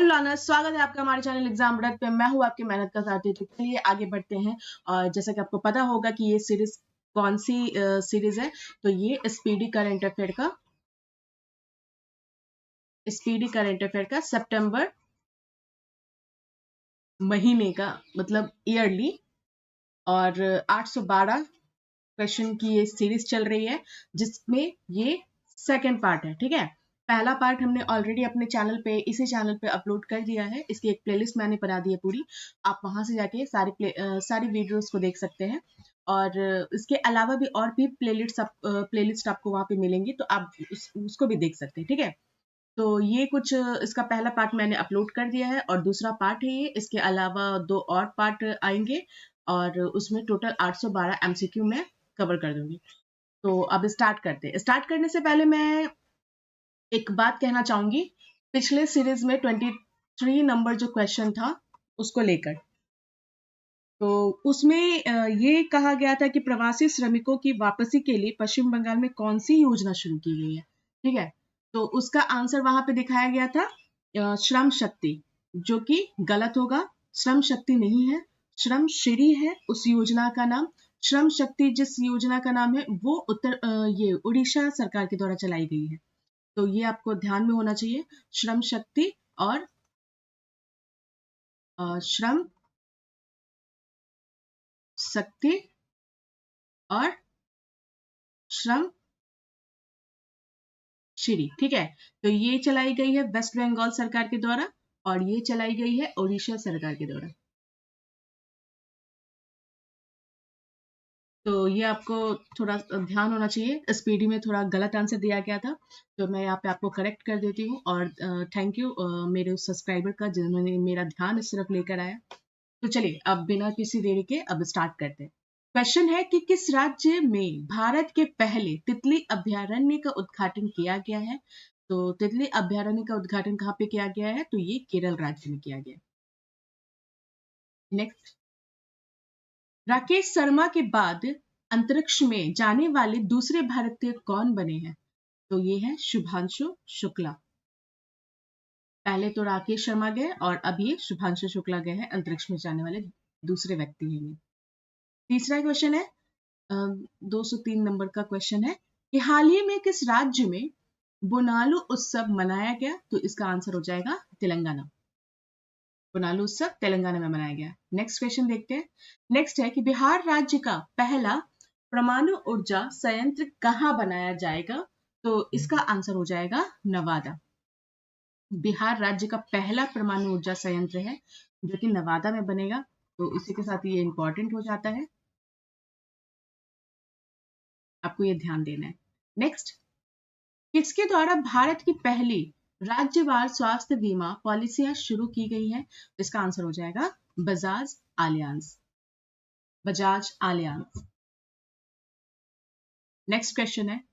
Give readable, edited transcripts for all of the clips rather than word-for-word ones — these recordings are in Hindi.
लर्नर्स, स्वागत है आपका हमारे चैनल एग्जाम रट पे। मैं हूं आपकी मेहनत का साथी। तो चलिए आगे बढ़ते हैं। और जैसा कि आपको पता होगा कि ये सीरीज कौन सी सीरीज है, तो ये स्पीडी करंट अफेयर का सितंबर महीने का मतलब ईयरली और 812 क्वेश्चन की ये सीरीज चल रही है, जिसमें ये सेकंड पार्ट है। ठीक है, पहला पार्ट हमने ऑलरेडी अपने चैनल पे, इसी चैनल पे अपलोड कर दिया है। इसकी एक प्लेलिस्ट मैंने बना दी है पूरी, आप वहां से जाके सारी वीडियोस को देख सकते हैं। और इसके अलावा भी और भी प्लेलिस्ट आपको वहां पे मिलेंगी, तो आप उसको भी देख सकते हैं। ठीक है, तो ये कुछ इसका पहला पार्ट मैंने अपलोड कर दिया है और दूसरा पार्ट है ये। इसके अलावा 2 और पार्ट आएंगे और उसमें टोटल 812 एमसीक्यू मैं कवर कर दूंगी। तो अब स्टार्ट करते हैं। स्टार्ट करने से पहले मैं एक बात कहना चाहूंगी, पिछले सीरीज में 23 नंबर जो क्वेश्चन था उसको लेकर, तो उसमें ये कहा गया था कि प्रवासी श्रमिकों की वापसी के लिए पश्चिम बंगाल में कौन सी योजना शुरू की गई है। ठीक है, तो उसका आंसर वहां पे दिखाया गया था श्रम शक्ति, जो कि गलत होगा। श्रम शक्ति नहीं है, श्रम श्री है उस योजना का नाम। श्रम शक्ति जिस योजना का नाम है वो ये उड़ीसा सरकार के द्वारा चलाई गई है। तो ये आपको ध्यान में होना चाहिए। श्रम शक्ति और श्रम शक्ति और श्रम श्री। ठीक है, तो ये चलाई गई है वेस्ट बंगाल सरकार के द्वारा और ये चलाई गई है ओडिशा सरकार के द्वारा। तो ये आपको थोड़ा ध्यान होना चाहिए। स्पीडी में थोड़ा गलत आंसर दिया गया था, तो मैं यहाँ पे आपको करेक्ट कर देती हूँ। और थैंक यू मेरे उस सब्सक्राइबर का जिन्होंने मेरा ध्यान इस तरफ लेकर आया। तो चलिए अब बिना किसी देरी के अब स्टार्ट करते हैं। क्वेश्चन है कि किस राज्य में भारत के पहले तितली अभयारण्य का उद्घाटन किया गया है। तो तितली अभयारण्य का उद्घाटन कहाँ पे किया गया है, तो ये केरल राज्य में किया गया। नेक्स्ट, राकेश शर्मा के बाद अंतरिक्ष में जाने वाले दूसरे भारतीय कौन बने हैं। तो ये है शुभांशु शुक्ला। पहले तो राकेश शर्मा गए और अब ये शुभांशु शुक्ला गए हैं, अंतरिक्ष में जाने वाले दूसरे व्यक्ति हैं ये। तीसरा क्वेश्चन है 203 नंबर का क्वेश्चन है कि हाल ही में किस राज्य में बोनालू उत्सव मनाया गया। तो इसका आंसर हो जाएगा तेलंगाना। बोनालू उत्सव तेलंगाना में मनाया गया। नेक्स्ट क्वेश्चन देखते हैं। नेक्स्ट है कि बिहार राज्य का पहला परमाणु ऊर्जा संयंत्र कहाँ बनाया जाएगा। तो इसका आंसर हो जाएगा नवादा। बिहार राज्य का पहला परमाणु ऊर्जा संयंत्र है जो कि नवादा में बनेगा। तो इसी के साथ ये इंपॉर्टेंट हो जाता है, आपको ये ध्यान देना है। नेक्स्ट, किसके द्वारा भारत की पहली राज्यवार स्वास्थ्य बीमा पॉलिसियां शुरू की गई है। तो इसका आंसर हो जाएगा Bajaj Allianz. Bajaj Allianz. Next question है,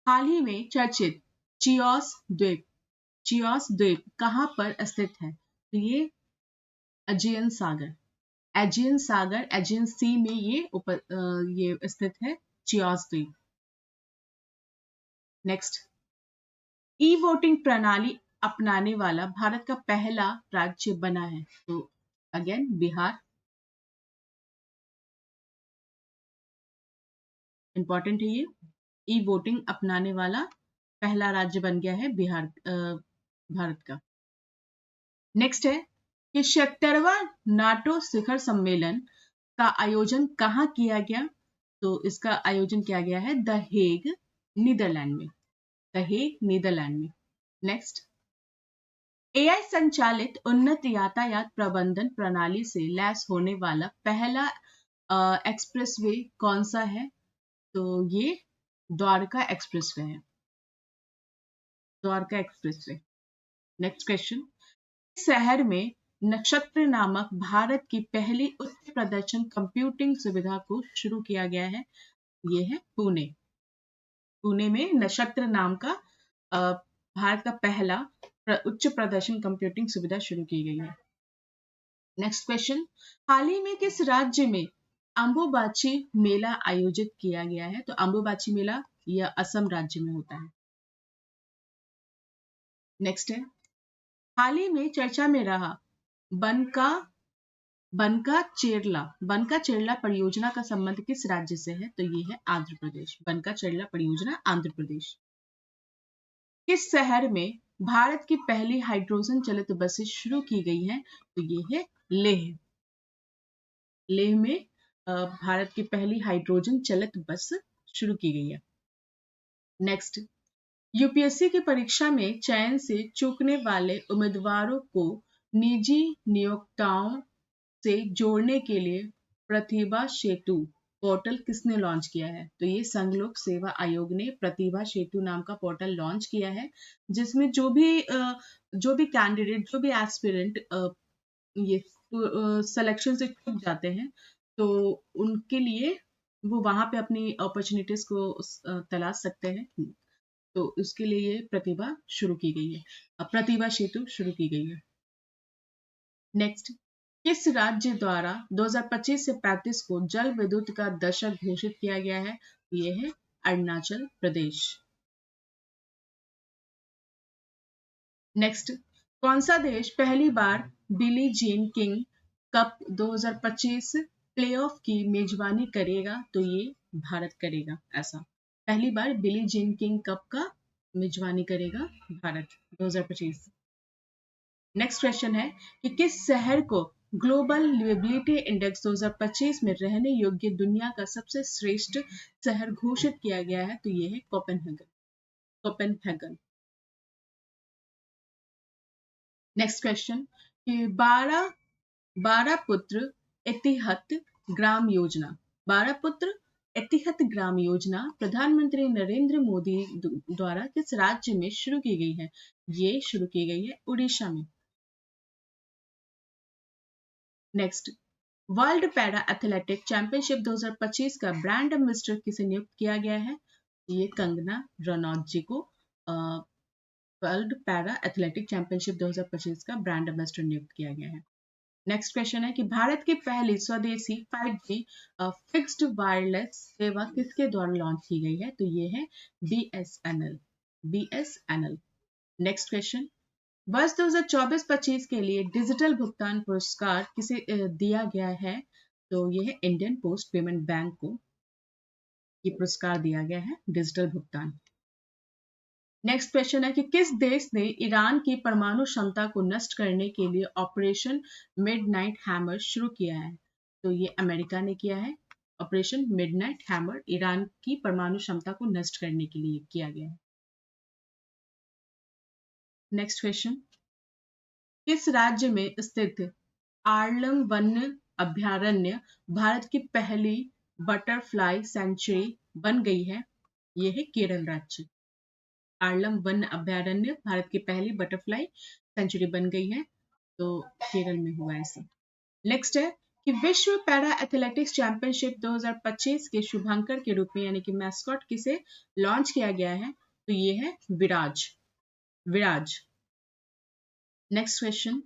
हाल ही में चर्चित चियोस द्वीप कहां पर स्थित है। तो ये एजियन सागर एजियन सी में ये स्थित है चियोस द्वीप। नेक्स्ट, ई वोटिंग प्रणाली अपनाने वाला भारत का पहला राज्य बना है। तो अगेन बिहार। इंपॉर्टेंट है ये, ई वोटिंग अपनाने वाला पहला राज्य बन गया है बिहार भारत का। नेक्स्ट है कि 76वां नाटो शिखर सम्मेलन का आयोजन कहाँ किया गया। तो इसका आयोजन किया गया है द हेग, नीदरलैंड में। द हेग, नीदरलैंड में। नेक्स्ट, एआई संचालित उन्नत यातायात प्रबंधन प्रणाली से लैस होने वाला पहला एक्सप्रेसवे कौन सा है। तो ये द्वारका एक्सप्रेसवे है। द्वारका एक्सप्रेसवे। नेक्स्ट क्वेश्चन, शहर में नक्षत्र नामक भारत की पहली उच्च प्रदर्शन कंप्यूटिंग सुविधा को शुरू किया गया है। ये है पुणे। पुणे में नक्षत्र नाम का भारत का पहला उच्च प्रदर्शन कंप्यूटिंग सुविधा शुरू की गई है। नेक्स्ट क्वेश्चन, हाल ही में किस राज्य में अंबुबाची मेला आयोजित किया गया है। तो अंबुबाची मेला यह असम राज्य में होता है। नेक्स्ट है, हाल ही में चर्चा में रहा बनका बनका चेरला परियोजना का संबंध किस राज्य से है? तो ये है आंध्र प्रदेश। बनका चेरला परियोजना आंध्र प्रदेश। किस शहर में भारत की पहली हाइड्रोजन चलित बसें शुरू की गई हैं? तो ये है लेह। लेह में भारत की पहली हाइड्रोजन चलित बस शुरू की गई है। नेक्स्ट, यूपीएससी की परीक्षा में चयन से चूकने वाले उम्मीदवारों को निजी नियोक्ताओं से जोड़ने के लिए प्रतिभा सेतु पोर्टल किसने लॉन्च किया है? तो ये संघ लोक सेवा आयोग ने प्रतिभा सेतु नाम का पोर्टल लॉन्च किया है, जिसमें जो भी कैंडिडेट, जो भी एस्पिरेंट ये सिलेक्शन से चूक जाते हैं, तो उनके लिए वो वहां पे अपनी अपॉर्चुनिटीज को तलाश सकते हैं। तो उसके लिए ये प्रतिभा शुरू की गई है, प्रतिभा सेतु शुरू की गई है। नेक्स्ट, किस राज्य द्वारा 2025 से 35 को जल विद्युत का दशक घोषित किया गया है? ये है अरुणाचल प्रदेश। नेक्स्ट, कौन सा देश पहली बार Billie Jean King Cup 2025 playoff की मेजबानी करेगा? तो ये भारत करेगा। ऐसा पहली बार बिली जीन किंग कप का मेजबानी करेगा भारत 2025। नेक्स्ट क्वेश्चन है कि किस शहर को ग्लोबल लिवेबिलिटी इंडेक्स 2025 में रहने योग्य दुनिया का सबसे श्रेष्ठ शहर घोषित किया गया है? तो ये है कोपेनहेगन। नेक्स्ट क्वेश्चन कि 12 पुत्र एतिहत ग्राम योजना 12 पुत्र एतिहत ग्राम योजना प्रधानमंत्री नरेंद्र मोदी द्वारा किस राज्य में शुरू की गई है? ये शुरू की गई है उड़ीसा में। Next, world para athletic championship 2025 का ब्रांड एम्बेसडर किसे नियुक्त किया गया है? ये कंगना रनौत जी को वर्ल्ड पैरा एथलेटिक चैंपियनशिप 2025 का ब्रांड एम्बेसडर नियुक्त किया गया है। नेक्स्ट क्वेश्चन है कि भारत की पहली स्वदेशी 5G फिक्स्ड वायरलेस सेवा किसके द्वारा लॉन्च की गई है? तो ये है BSNL। नेक्स्ट क्वेश्चन, वर्ष 2024-25 के लिए डिजिटल भुगतान पुरस्कार किसे दिया गया है? तो ये है इंडियन पोस्ट पेमेंट बैंक को ये पुरस्कार दिया गया है डिजिटल भुगतान। नेक्स्ट क्वेश्चन है कि किस देश ने ईरान की परमाणु क्षमता को नष्ट करने के लिए ऑपरेशन मिडनाइट हैमर शुरू किया है? तो ये अमेरिका ने किया है। ऑपरेशन मिडनाइट हैमर ईरान की परमाणु क्षमता को नष्ट करने के लिए किया गया है। नेक्स्ट क्वेश्चन, किस राज्य में स्थित आर्लम वन्य अभ्यारण्य भारत की पहली बटरफ्लाई सेंचुरी बन गई है? यह है केरल राज्य। आर्लम वन्य अभ्यारण्य भारत की पहली बटरफ्लाई सेंचुरी बन गई है, तो केरल में हुआ ऐसा। नेक्स्ट है कि विश्व पैरा एथलेटिक्स चैंपियनशिप 2025 के शुभांकर के रूप में यानी कि मैस्कॉट किसे लॉन्च किया गया है? तो ये है विराज। नेक्स्ट क्वेश्चन,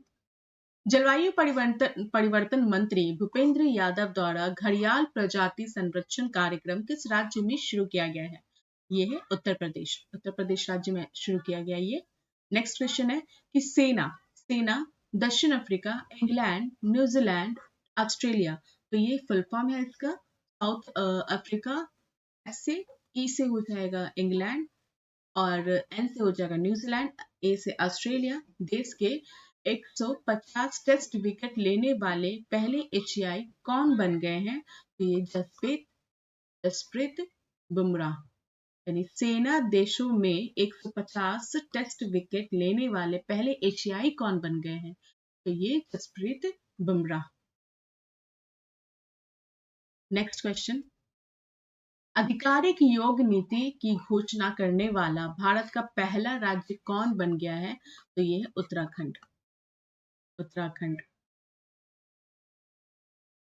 जलवायु परिवर्तन मंत्री भूपेंद्र यादव द्वारा घड़ियाल प्रजाति संरक्षण कार्यक्रम किस राज्य में शुरू किया गया है? ये है उत्तर प्रदेश राज्य में शुरू किया गया ये। नेक्स्ट क्वेश्चन है कि सेना दक्षिण अफ्रीका, इंग्लैंड, न्यूजीलैंड, ऑस्ट्रेलिया, तो ये फुल फॉर्म है इसका। साउथ अफ्रीका एस से, ई से हो जाएगा इंग्लैंड और एन से हो जाएगा न्यूजीलैंड, ए से ऑस्ट्रेलिया। देश के 150 टेस्ट विकेट लेने वाले पहले एशियाई कौन बन गए हैं? तो ये जसप्रीत बुमराह। यानी सेना देशों में 150 टेस्ट विकेट लेने वाले पहले एशियाई कौन बन गए हैं? तो ये जसप्रीत बुमराह। नेक्स्ट क्वेश्चन, आधिकारिक योग नीति की घोषणा करने वाला भारत का पहला राज्य कौन बन गया है? तो ये है उत्तराखंड।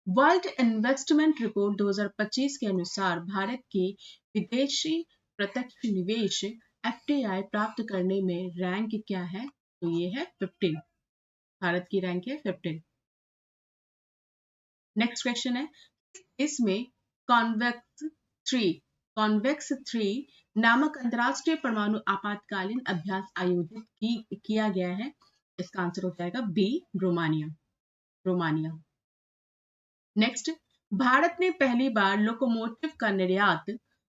वर्ल्ड इन्वेस्टमेंट रिपोर्ट 2025 के अनुसार भारत की विदेशी प्रत्यक्ष निवेश FDI प्राप्त करने में रैंक क्या है? तो ये है 15। भारत की रैंक है 15। नेक्स्ट क्वेश्चन है, इसमें कॉन्वेक्स 3 नामक अंतरराष्ट्रीय परमाणु आपातकालीन अभ्यास आयोजित किया गया है? इसका आंसर हो जाएगा B, Romania. Romania. Next, Bharat ने पहली बार लोकोमोटिव का निर्यात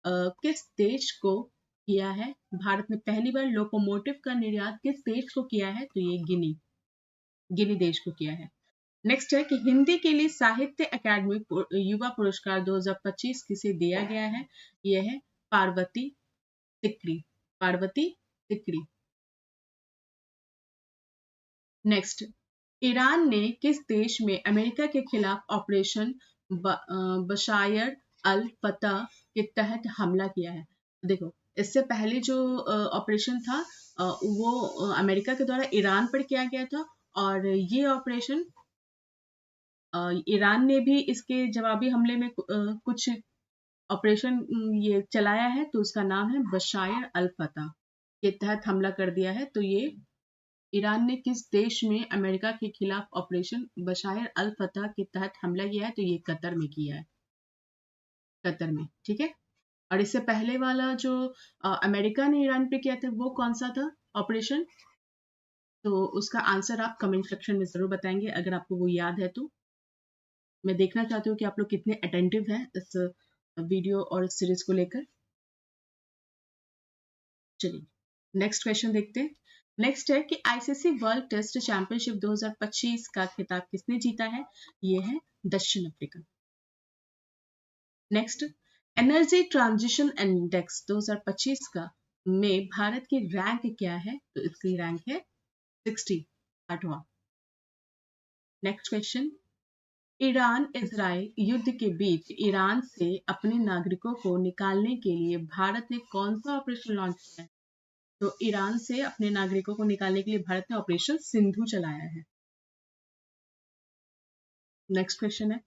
किस देश को किया है? भारत ने पहली बार लोकोमोटिव का निर्यात किस देश को किया है? तो ये गिनी, गिनी देश को किया है। नेक्स्ट है कि हिंदी के लिए साहित्य अकादमी युवा पुरस्कार 2025 किसे दिया गया है? यह है पार्वती तिकड़ी। पार्वती तिकड़ी। नेक्स्ट, ईरान ने किस देश में अमेरिका के खिलाफ ऑपरेशन बशायर अल फतह के तहत हमला किया है? देखो, इससे पहले जो ऑपरेशन था वो अमेरिका के द्वारा ईरान पर किया गया था, और ये ऑपरेशन ईरान ने भी इसके जवाबी हमले में कुछ ऑपरेशन ये चलाया है, तो उसका नाम है बशायर अल फतह के तहत हमला कर दिया है। तो ये ईरान ने किस देश में अमेरिका के खिलाफ ऑपरेशन बशायर अल फतह के तहत हमला किया है? तो ये कतर में किया है, कतर में। ठीक है। और इससे पहले वाला जो अमेरिका ने ईरान पे किया था वो कौन सा था ऑपरेशन? तो उसका आंसर आप कमेंट सेक्शन में जरूर बताएंगे अगर आपको वो याद है तो। मैं देखना चाहती हूँ कि आप लोग कितने अटेंटिव हैं इस वीडियो और सीरीज को लेकर। चलिए नेक्स्ट क्वेश्चन देखते हैं। नेक्स्ट है कि आईसीसी वर्ल्ड टेस्ट चैंपियनशिप 2025 का खिताब किसने जीता है? ये है दक्षिण Africa. Next, energy transition index 2025 का में भारत की रैंक क्या है? तो इसकी रैंक है 60, 60वां। नेक्स्ट क्वेश्चन, ईरान इजराइल युद्ध के बीच ईरान से अपने नागरिकों को निकालने के लिए भारत ने कौन सा ऑपरेशन लॉन्च किया है? तो ईरान से अपने नागरिकों को निकालने के लिए भारत ने ऑपरेशन सिंधु चलाया है। नेक्स्ट क्वेश्चन है,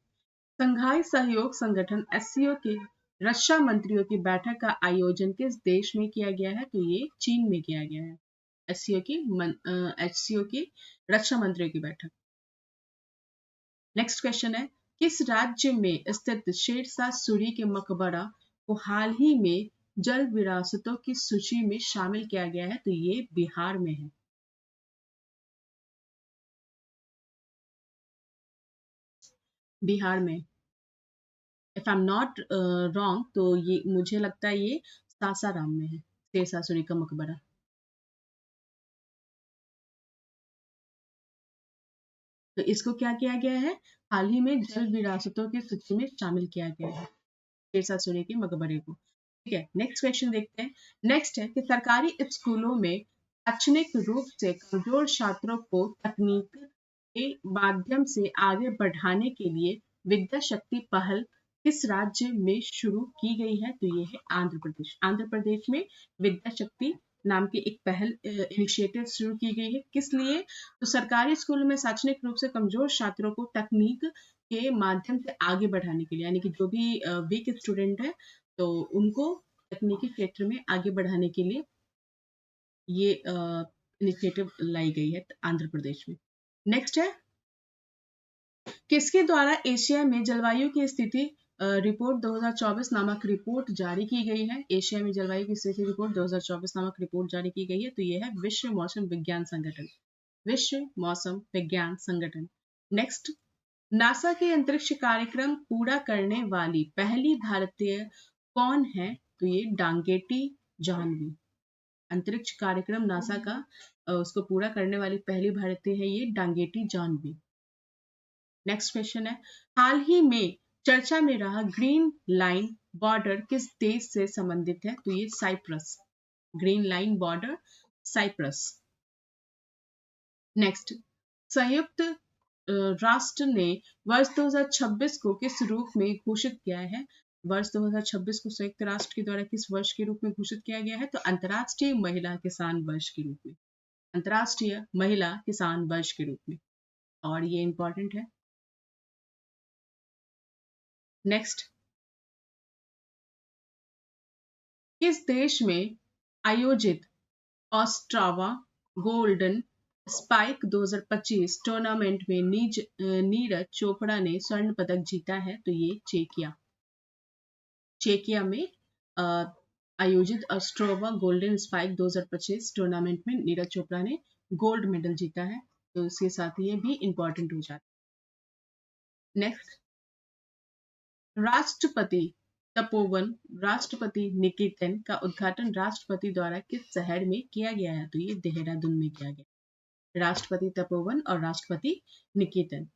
संघाई सहयोग संगठन एससीओ के रक्षा मंत्रियों की बैठक का आयोजन किस देश में किया गया है? तो ये चीन में किया गया है। एससीओ की रक्षा मंत्रियों की बैठक। नेक्स्ट क्वेश्चन है, किस राज्य में स्थित शेरशाह सूरी के मकबरा को हाल ही में जल विरासतों की सूची में शामिल किया गया है? तो ये बिहार में है। बिहार में, if I am not wrong, तो ये मुझे लगता है ये सासाराम में है, शेरशाह सूरी का मकबरा। तो इसको क्या किया गया है? हाल ही में जल विरासतों की सूची में शामिल किया गया है शेरशाह सूरी के मकबरे को। ठीक है, नेक्स्ट क्वेश्चन देखते हैं। नेक्स्ट है कि सरकारी स्कूलों में शैक्षणिक रूप से कमजोर छात्रों को तकनीक के माध्यम से आगे बढ़ाने के लिए विद्या शक्ति पहल किस राज्य में शुरू की गई है? तो ये है आंध्र प्रदेश। आंध्र प्रदेश में विद्या शक्ति नाम की एक पहल इनिशिएटिव शुरू की गई है। किस लिए? तो सरकारी स्कूलों में शैक्षणिक रूप से कमजोर छात्रों को तकनीक के माध्यम से आगे बढ़ाने के लिए, यानी कि जो भी वीक स्टूडेंट है तो उनको तकनीकी क्षेत्र में आगे बढ़ाने के लिए ये इनिशिएटिव लाई गई है आंध्र प्रदेश में। नेक्स्ट है, किसके द्वारा एशिया में जलवायु की स्थिति रिपोर्ट 2024 नामक रिपोर्ट जारी की गई है? एशिया में जलवायु की स्थिति रिपोर्ट 2024 नामक रिपोर्ट जारी की गई है। तो यह है विश्व मौसम विज्ञान संगठन, विश्व मौसम विज्ञान संगठन। नेक्स्ट, नासा के अंतरिक्ष कार्यक्रम पूरा करने वाली पहली भारतीय कौन है? तो ये डांगेटी जाह्नवी। अंतरिक्ष कार्यक्रम नासा का उसको पूरा करने वाली पहली भारतीय है ये डांगेटी जाह्नवी। नेक्स्ट क्वेश्चन है, हाल ही में चर्चा में रहा ग्रीन लाइन बॉर्डर किस देश से संबंधित है? तो ये Cyprus. Green line border Cyprus. Next, संयुक्त राष्ट्र ने वर्ष 2026 को किस रूप में घोषित किया है? वर्ष 2026 को संयुक्त राष्ट्र के द्वारा किस वर्ष के रूप में घोषित किया गया है? तो अंतर्राष्ट्रीय महिला किसान वर्ष के रूप में। अंतर्राष्ट्रीय महिला किसान वर्ष के रूप में, और ये इंपॉर्टेंट है। नेक्स्ट, किस देश में आयोजित ऑस्ट्रावा गोल्डन स्पाइक 2025 टूर्नामेंट में नीरज चोपड़ा ने स्वर्ण पदक जीता है? तो ये चेकिया। चेकिया में आयोजित ऑस्ट्रावा गोल्डन स्पाइक 2025 टूर्नामेंट में नीरज चोपड़ा ने गोल्ड मेडल जीता है, तो इसके साथ ये भी इंपॉर्टेंट हो जाता है। नेक्स्ट, राष्ट्रपति तपोवन राष्ट्रपति निकेतन का उद्घाटन राष्ट्रपति द्वारा किस शहर में किया गया है? तो ये देहरादून में किया गया। राष्ट्रपति तपोवन और राष्ट्रपति निकेतन।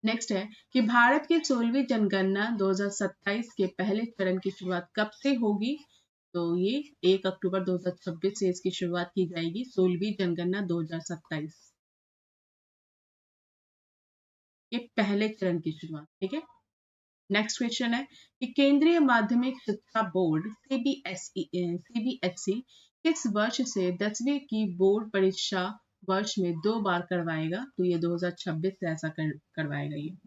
नेक्स्ट है कि भारत की 16वीं जनगणना 2027 के पहले चरण की शुरुआत कब से होगी? तो ये 1 अक्टूबर 2026 से इसकी शुरुआत की जाएगी, 16वीं जनगणना 2027 के पहले चरण की शुरुआत। ठीक है। नेक्स्ट क्वेश्चन है कि केंद्रीय माध्यमिक शिक्षा बोर्ड सीबीएसई किस वर्ष से 10वीं की बोर्ड परीक्षा वर्ष में 2 बार करवाएगा? तो ये 2026 से ऐसा करवाएगा ये।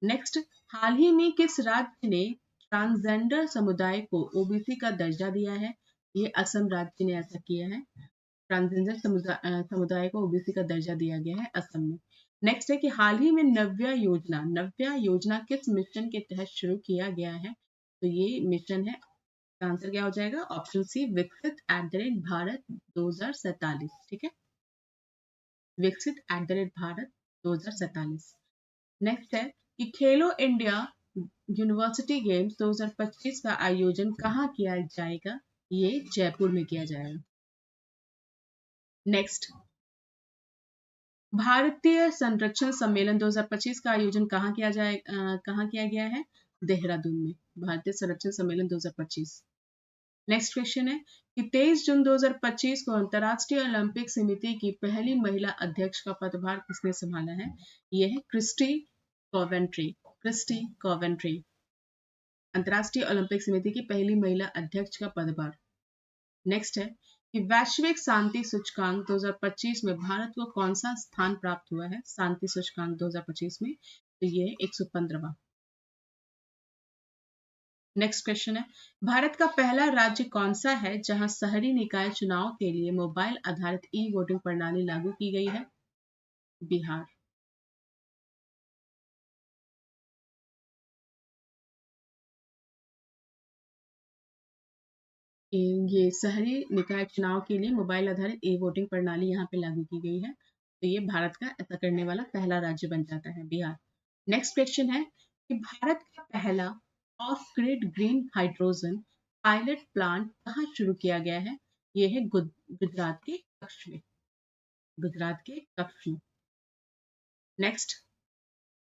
नेक्स्ट, हाल ही में किस राज्य ने ट्रांसजेंडर समुदाय को ओबीसी का दर्जा दिया है? ये असम राज्य ने ऐसा किया है। ट्रांसजेंडर समुदाय को ओबीसी का दर्जा दिया गया है असम में। नेक्स्ट है कि हाल ही में नव्या योजना किस मिशन के तहत शुरू किया गया है? तो ये मिशन है, आंसर क्या हो जाएगा? ऑप्शन सी, विकसित @भारत 2047। ठीक है, विकसित @भारत 2047। नेक्स्ट है कि खेलो इंडिया यूनिवर्सिटी गेम्स 2025 का आयोजन कहाँ किया जाएगा? ये जयपुर में किया जाएगा। नेक्स्ट, भारतीय संरक्षण सम्मेलन 2025 का आयोजन कहाँ किया गया है? देहरादून में, भारतीय संरक्षण सम्मेलन 2025। नेक्स्ट क्वेश्चन है कि 23 जून 2025 को अंतर्राष्ट्रीय ओलंपिक समिति की पहली महिला अध्यक्ष का पदभार किसने संभाला है? यह है क्रिस्टी कॉवेंट्री। अंतर्राष्ट्रीय ओलंपिक समिति की पहली महिला अध्यक्ष का पदभार। नेक्स्ट है कि वैश्विक शांति सूचकांक 2025 में भारत को कौन सा स्थान प्राप्त हुआ है? शांति सूचकांक 2025 में, तो ये 115वां। नेक्स्ट क्वेश्चन है, भारत का पहला राज्य कौन सा है जहां शहरी निकाय चुनाव के लिए मोबाइल आधारित ई वोटिंग प्रणाली लागू की गई है? बिहार। ये शहरी निकाय चुनाव के लिए मोबाइल आधारित ई वोटिंग प्रणाली यहाँ पे लागू की गई है, तो ये भारत का ऐसा करने वाला पहला राज्य बन जाता है, बिहार। नेक्स्ट क्वेश्चन है कि भारत का पहला of grid green hydrogen pilot plant कहाँ शुरू किया गया है? ये है गुजरात के कच्छ में, नेक्स्ट,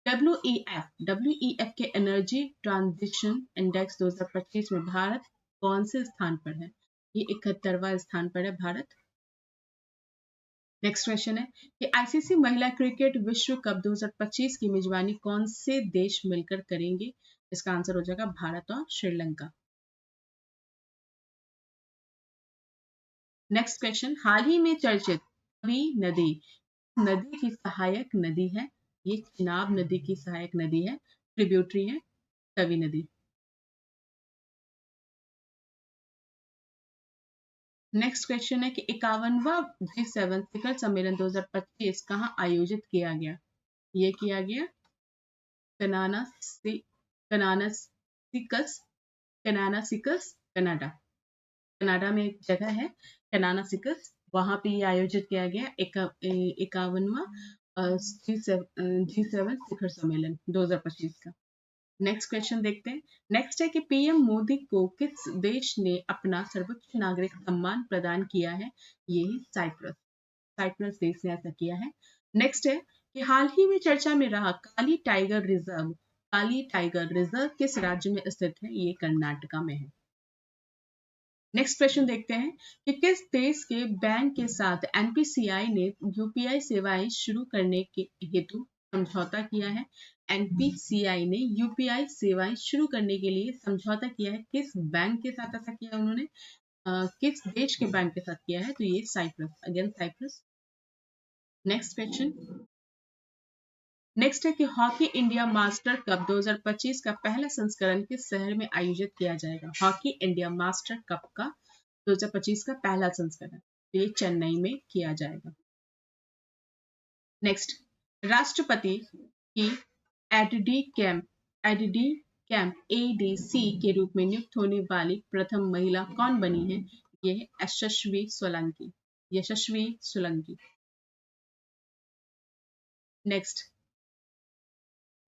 डब्ल्यूईएफ के एनर्जी ट्रांजिशन इंडेक्स 2025 में भारत कौन से स्थान पर है? ये 71वां स्थान पर है भारत। नेक्स्ट क्वेश्चन है कि आईसीसी महिला क्रिकेट विश्व कप 2025 की मेजबानी कौन से देश मिलकर करेंगे? इसका आंसर हो जाएगा भारत और श्रीलंका। नेक्स्ट क्वेश्चन, हाल ही में चर्चित तवी नदी की सहायक नदी है? ये चिनाब नदी की सहायक नदी है, ट्रिब्यूटरी है तवी नदी। नेक्स्ट क्वेश्चन है कि 51वां G7 शिखर सम्मेलन 2025 कहाँ आयोजित किया गया? ये किया गया कनानासिकस कनाडा। कनाडा में एक जगह है कनानासिकस, वहां पे ये आयोजित किया गया 51वां G7 शिखर सम्मेलन 2025 का। नेक्स्ट क्वेश्चन देखते हैं। नेक्स्ट है कि पीएम मोदी को किस देश ने अपना सर्वोच्च नागरिक सम्मान प्रदान किया है? ये साइप्रस देश ने ऐसा किया है। नेक्स्ट है कि हाल ही में चर्चा में रहा काली टाइगर रिजर्व किस राज्य में स्थित है? ये कर्नाटका में है। नेक्स्ट क्वेश्चन देखते हैं कि किस देश के बैंक के साथ एनपीसीआई ने यूपीआई सेवाएं शुरू करने के हेतु समझौता किया है? एनपीसीआई ने यूपीआई सेवाएं शुरू करने के लिए समझौता किया है, किस बैंक के साथ ऐसा किया उन्होंने? किस देश के बैंक के साथ किया है? तो ये साइप्रस। नेक्स्ट क्वेश्चन, नेक्स्ट है कि हॉकी इंडिया मास्टर कप 2025 का पहला संस्करण किस शहर में आयोजित किया जाएगा? हॉकी इंडिया मास्टर कप का 2025 का पहला संस्करण, ये चेन्नई में किया जाएगा। नेक्स्ट, राष्ट्रपति की एडीडी कैंप एडीसी के रूप में नियुक्त होने वाली प्रथम महिला कौन बनी है? ये है यशस्वी सोलंकी, यशस्वी सोलंकी। नेक्स्ट,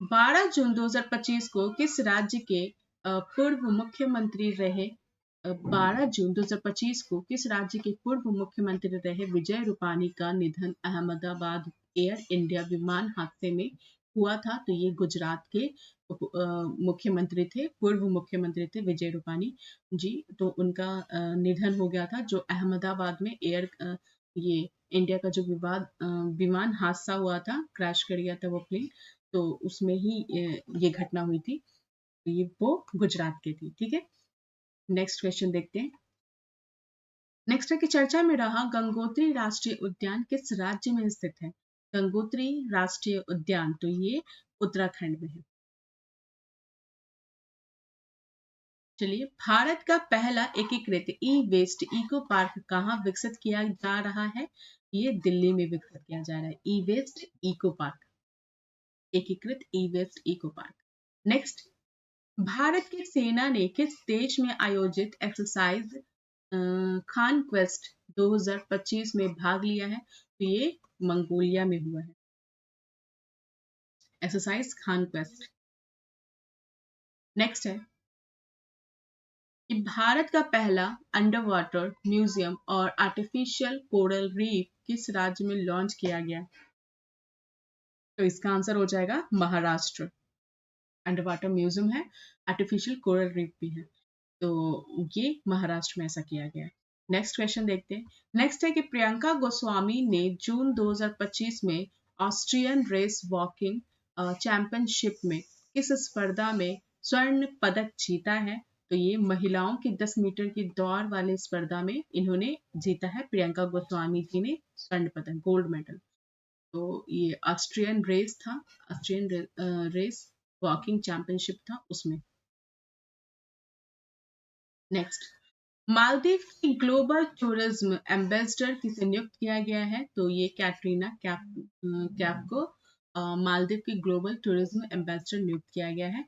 12 जून 2025 को किस राज्य के पूर्व मुख्यमंत्री रहे 12 जून 2025 को किस राज्य के पूर्व मुख्यमंत्री रहे विजय रूपाणी का निधन अहमदाबाद एयर इंडिया विमान हादसे में हुआ था? तो ये गुजरात के मुख्यमंत्री थे, पूर्व मुख्यमंत्री थे विजय रूपाणी जी। तो उनका निधन हो गया था, जो अहमदाबाद में ये इंडिया का जो विमान हादसा हुआ था, क्रैश कर गया था वो प्लेन, तो उसमें ही ये घटना हुई थी। ये वो गुजरात के थी, ठीक है। नेक्स्ट क्वेश्चन देखते हैं। नेक्स्ट है कि चर्चा में रहा गंगोत्री राष्ट्रीय उद्यान किस राज्य में स्थित है? गंगोत्री राष्ट्रीय उद्यान, तो ये उत्तराखंड में है। चलिए, भारत का पहला एकीकृत ई वेस्ट इको पार्क कहाँ विकसित किया जा रहा है? ये दिल्ली में विकसित किया जा रहा है, ई वेस्ट इको पार्क, एकीकृत E waste eco park. Next, Bharat की सेना ने किस देश में आयोजित एक्सरसाइज खान क्वेस्ट 2025 में भाग लिया है? तो ये मंगोलिया में हुआ है, एक्सरसाइज खान क्वेस्ट। नेक्स्ट है कि भारत का पहला अंडर वाटर म्यूजियम और आर्टिफिशियल कोरल रीफ किस राज्य में लॉन्च किया गया? तो इसका आंसर हो जाएगा महाराष्ट्र। अंडर वाटर म्यूजियम है, आर्टिफिशियल कोरल रीफ भी है, तो ये महाराष्ट्र में ऐसा किया गया है। नेक्स्ट क्वेश्चन देखते हैं। नेक्स्ट है कि प्रियंका गोस्वामी ने जून 2025 में ऑस्ट्रियन रेस वॉकिंग चैंपियनशिप में किस स्पर्धा में स्वर्ण पदक जीता है? तो ये महिलाओं की 10 मीटर की दौड़ वाले स्पर्धा में इन्होंने जीता है, प्रियंका गोस्वामी जी ने स्वर्ण पदक, गोल्ड मेडल। तो ये ऑस्ट्रियन रेस था, ऑस्ट्रियन रेस वॉकिंग चैंपियनशिप था उसमें। नेक्स्ट, मालदीव की ग्लोबल टूरिज्म एम्बेसडर किसे नियुक्त किया गया है? तो ये कैटरीना कैफ को मालदीव की ग्लोबल टूरिज्म एम्बेसडर नियुक्त किया गया है।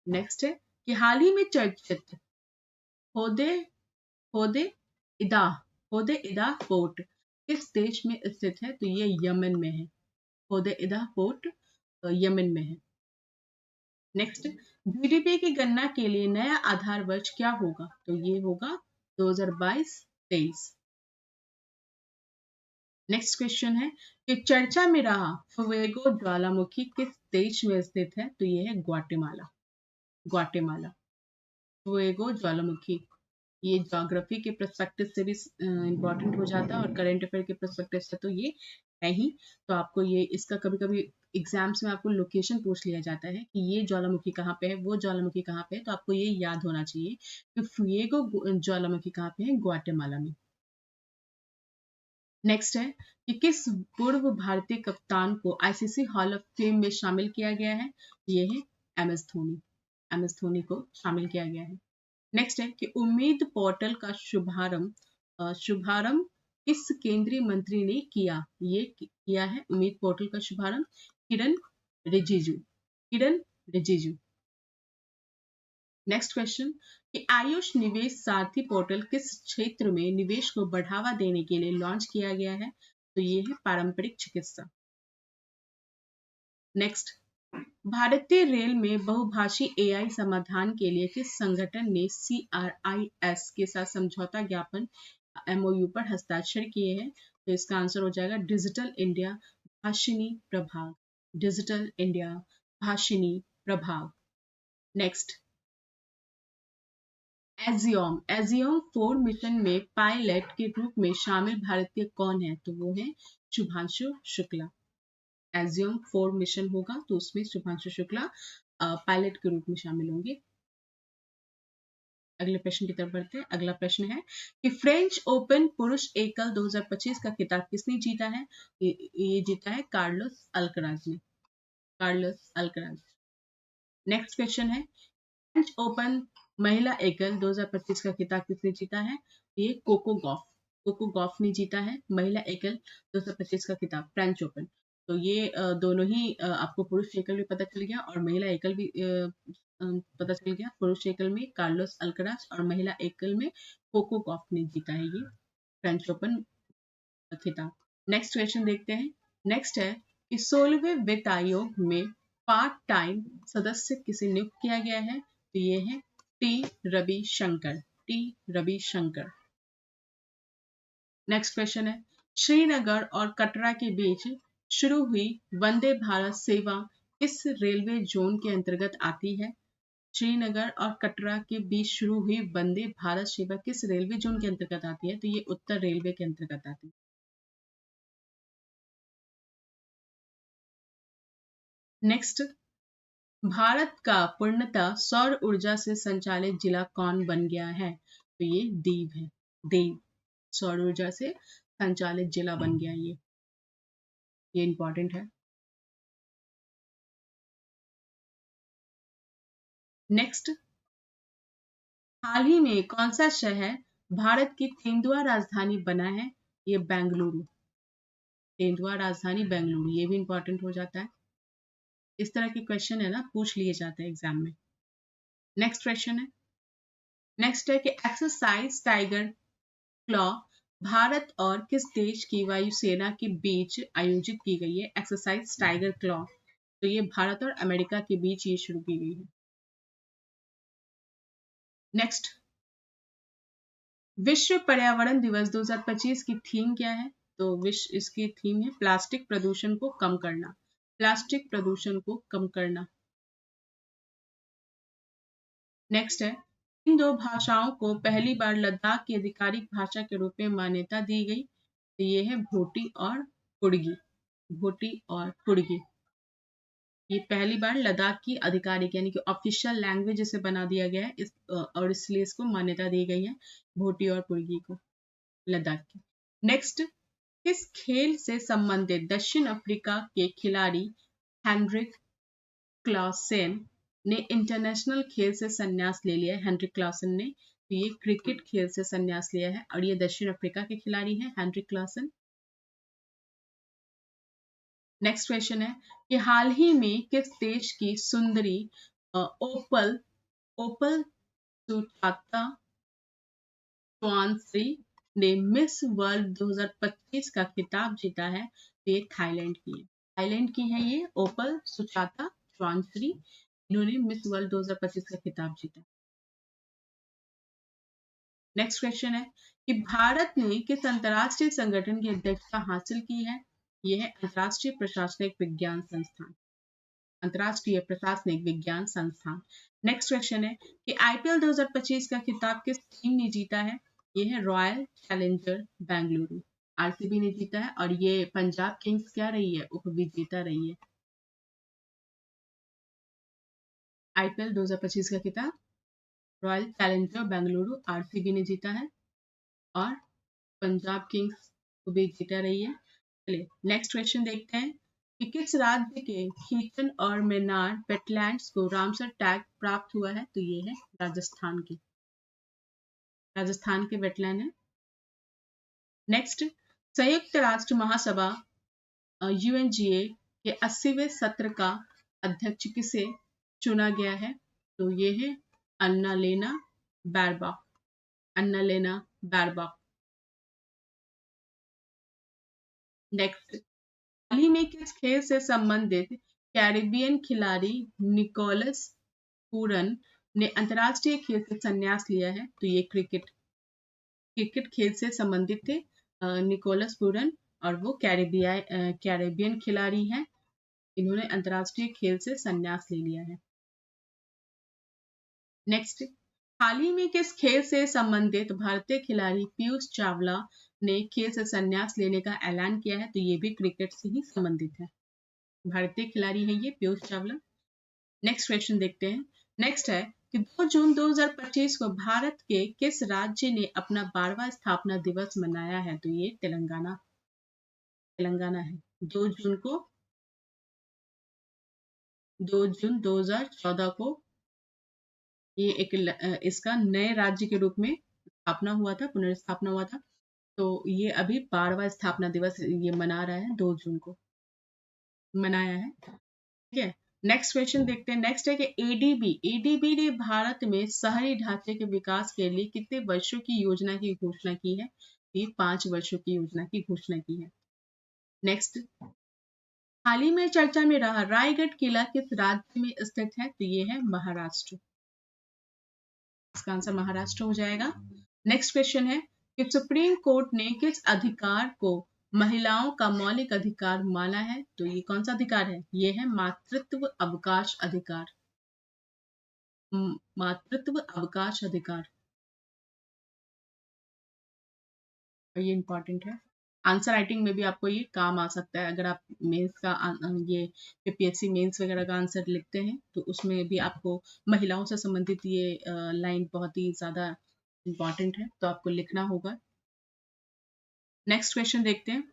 नेक्स्ट है कि हाल ही में चर्चित होदे होदे इदा होदे इदा पोर्ट किस देश में स्थित है? तो ये यमन में है, होदे इदा पोर्ट यमन में है। नेक्स्ट, जीडीपी की गणना के लिए नया आधार वर्ष क्या होगा? तो ये होगा 2022-23। नेक्स्ट क्वेश्चन है कि चर्चा में रहा फुएगो ज्वालामुखी किस देश में स्थित है? तो ये है ग्वाटेमाला, ग्वाटेमाला। फुएगो ज्वालामुखी, ये ज्योग्राफी के पर्सपेक्टिव से भी इंपॉर्टेंट हो जाता है और करंट अफेयर के पर्सपेक्टिव से तो ये है ही। तो आपको ये इसका कभी कभी एग्जाम्स में आपको लोकेशन पूछ लिया जाता है कि ये ज्वालामुखी कहाँ पे है, वो ज्वालामुखी कहाँ पे है, तो आपको ये याद होना चाहिए कि फुएगो ज्वालामुखी कहाँ पे है, ग्वाटेमाला में। नेक्स्ट है कि किस पूर्व भारतीय कप्तान को आईसीसी हॉल ऑफ फेम में शामिल किया गया है? ये है M S Dhoni, M S Dhoni को शामिल किया गया है। नेक्स्ट है कि उम्मीद पोर्टल का शुभारंभ किस केंद्रीय मंत्री ने किया? ये किया है उम्मीद पोर्टल का शुभारंभ किरण रिजिजू, किरण रिजिजू। नेक्स्ट क्वेश्चन कि आयुष निवेश सारथी पोर्टल किस क्षेत्र में निवेश को बढ़ावा देने के लिए लॉन्च किया गया है? तो ये है पारंपरिक चिकित्सा। नेक्स्ट, भारतीय रेल में बहुभाषी एआई समाधान के लिए किस संगठन ने CRIS के साथ समझौता ज्ञापन MOU पर हस्ताक्षर किए हैं? तो इसका आंसर हो जाएगा डिजिटल इंडिया भाषिनी प्रभाग, डिजिटल इंडिया भाषिनी प्रभाग। नेक्स्ट, एजियोम 4 मिशन में पायलट के रूप में शामिल भारतीय कौन है? तो वो है शुभांशु शुक्ला। एजियोम 4 मिशन होगा तो उसमें शुभांशु शुक्ला पायलट के रूप में शामिल होंगे। अगले प्रश्न की तरफ बढ़ते हैं। अगला प्रश्न है कि फ्रेंच ओपन पुरुष एकल 2025 का खिताब किसने जीता है? ये जीता है कार्लोस अल्कराज ने, कार्लोस अल्कराज। नेक्स्ट क्वेश्चन है फ्रेंच ओपन महिला एकल 2025 का खिताब किसने जीता है? ये कोको गॉफ, कोको गॉफ ने जीता है महिला एकल 2025 का खिताब, फ्रेंच ओपन। तो ये दोनों ही आपको पुरुष एकल भी पता चल गया और महिला एकल भी पता चल गया। पुरुष एकल में कार्लोस अल्कराज और महिला एकल में कोको गॉफ ने जीता है ये फ्रेंच ओपन खिताब। नेक्स्ट क्वेश्चन देखते हैं। नेक्स्ट है कि 16वें वित्त आयोग में पार्ट टाइम सदस्य किसे नियुक्त किया गया है, तो ये है T Ravishankar. T Ravishankar. Next question है श्रीनगर और कटरा के बीच शुरू हुई वंदे भारत सेवा किस रेलवे जोन के अंतर्गत आती है। श्रीनगर और कटरा के बीच शुरू हुई वंदे भारत सेवा किस रेलवे जोन के अंतर्गत आती है, तो ये उत्तर रेलवे के अंतर्गत आती है। नेक्स्ट, भारत का पूर्णतः सौर ऊर्जा से संचालित जिला कौन बन गया है, तो ये दीव है। दीव सौर ऊर्जा से संचालित जिला बन गया ये इंपॉर्टेंट है। नेक्स्ट, हाल ही में कौन सा शहर भारत की तेंदुआ राजधानी बना है, ये बेंगलुरु। तेंदुआ राजधानी बेंगलुरु, ये भी इंपॉर्टेंट हो जाता है। इस तरह के क्वेश्चन है ना, पूछ लिए जाते हैं एग्जाम में। नेक्स्ट क्वेश्चन है, नेक्स्ट है कि एक्सरसाइज टाइगर क्लॉ भारत और किस देश की वायुसेना के बीच आयोजित की गई है। एक्सरसाइज टाइगर क्लॉ, तो ये भारत और अमेरिका के बीच ये शुरू की गई है। नेक्स्ट, विश्व पर्यावरण दिवस 2025 की थीम क्या है, तो विश्व इसकी थीम है प्लास्टिक प्रदूषण को कम करना। प्लास्टिक प्रदूषण को कम करना। नेक्स्ट है, इन दो भाषाओं को पहली बार लद्दाख की आधिकारिक भाषा के रूप में मान्यता दी गई, तो ये है भोटी और कुड़गी। भोटी और कुड़गी, ये पहली बार लद्दाख की आधिकारिक यानी कि ऑफिशियल लैंग्वेज इसे बना दिया गया है और इसलिए इसको मान्यता दी गई है भोटी और कुड़गी को, लद्दाख की। नेक्स्ट, किस खेल से संबंधित दक्षिण अफ्रीका के खिलाड़ी हेनरिक क्लासेन ने इंटरनेशनल खेल से संन्यास ले लिया है। हेनरिक क्लासेन ने, तो ये क्रिकेट खेल से संन्यास लिया है और ये दक्षिण अफ्रीका के खिलाड़ी हैं हेनरिक क्लासेन। नेक्स्ट क्वेश्चन है कि हाल ही में किस देश की सुंदरी ओपल ओपल सुचाता स्वानसी ने मिस वर्ल्ड 2025 का खिताब जीता है, तो ये थाईलैंड की है। थाईलैंड की है ये ओपल सुचाता स्वानसी, इन्होंने मिस वर्ल्ड 2025 का खिताब जीता। नेक्स्ट क्वेश्चन है कि भारत ने किस अंतरराष्ट्रीय संगठन की अध्यक्षता हासिल की है, यह है अंतरराष्ट्रीय प्रशासनिक विज्ञान संस्थान। अंतरराष्ट्रीय प्रशासनिक विज्ञान संस्थान। नेक्स्ट क्वेश्चन है कि आईपीएल 2025 का खिताब किस टीम ने जीता है, यह है रॉयल चैलेंजर बेंगलुरु। आरसीबी ने जीता है और ये पंजाब किंग्स क्या रही है, उपविजेता रही है। आईपीएल 2025 का खिताब रॉयल चैलेंजर बेंगलुरु आरसीबी ने जीता है और पंजाब किंग्स उपविजेता रही है। चलिए नेक्स्ट क्वेश्चन देखते हैं कि किस राज्य के खीचन और मेनार वेटलैंड्स को रामसर टैग प्राप्त हुआ है, तो ये है राजस्थान की। राजस्थान के वेटलैंड है। नेक्स्ट, संयुक्त राष्ट्र महासभा यूएनजीए के 80वें सत्र का अध्यक्ष किसे चुना गया है, तो ये है अन्नालेना बैरबॉक। अन्नालेना बैरबॉक। नेक्स्ट, हाल ही में किस खेल से संबंधित कैरिबियन खिलाड़ी निकोलस पूरन ने अंतरराष्ट्रीय खेल से संन्यास लिया है, तो ये क्रिकेट खेल से संबंधित थे निकोलस पूरन और वो कैरेबियन खिलाड़ी हैं, इन्होंने अंतरराष्ट्रीय खेल से संन्यास ले लिया है। नेक्स्ट, हाल ही में किस खेल से संबंधित भारतीय खिलाड़ी पीयूष चावला ने खेल से संन्यास लेने का ऐलान किया है, तो ये भी क्रिकेट से ही संबंधित है। भारतीय खिलाड़ी है ये पीयूष चावला। नेक्स्ट क्वेश्चन देखते हैं। नेक्स्ट है कि 2 जून 2025 को भारत के किस राज्य ने अपना 12वां स्थापना दिवस मनाया है, तो ये तेलंगाना है। 2 जून 2014 को ये इसका नए राज्य के रूप में स्थापना हुआ था, पुनर्स्थापना हुआ था। तो ये अभी 12वां स्थापना दिवस ये मना रहा है, 2 जून को मनाया है। ठीक है, नेक्स्ट क्वेश्चन देखते हैं। नेक्स्ट है कि एडीबी ने भारत में शहरी ढांचे के विकास के लिए कितने वर्षों की योजना की घोषणा की है? ये 5 वर्षों की योजना की घोषणा की है। नेक्स्ट, हाल ही में चर्चा में रहा रायगढ़ किला किस राज्य में स्थित है? तो ये है महाराष्ट्र। इसका आंसर महाराष्ट्र हो जाएगा। नेक्स्ट क्वेश्चन है कि सुप्रीम कोर्ट ने किस अधिकार को महिलाओं का मौलिक अधिकार माना है? तो ये कौन सा अधिकार है? ये है मातृत्व अवकाश अधिकार। मातृत्व अवकाश अधिकार, और ये इंपॉर्टेंट है। आंसर राइटिंग में भी आपको ये काम आ सकता है। अगर आप मेंस का ये पीपीएससी मेंस वगैरह का आंसर लिखते हैं तो उसमें भी आपको महिलाओं से संबंधित ये लाइन बहुत ही ज्यादा इंपॉर्टेंट है, तो आपको लिखना होगा। नेक्स्ट क्वेश्चन देखते हैं।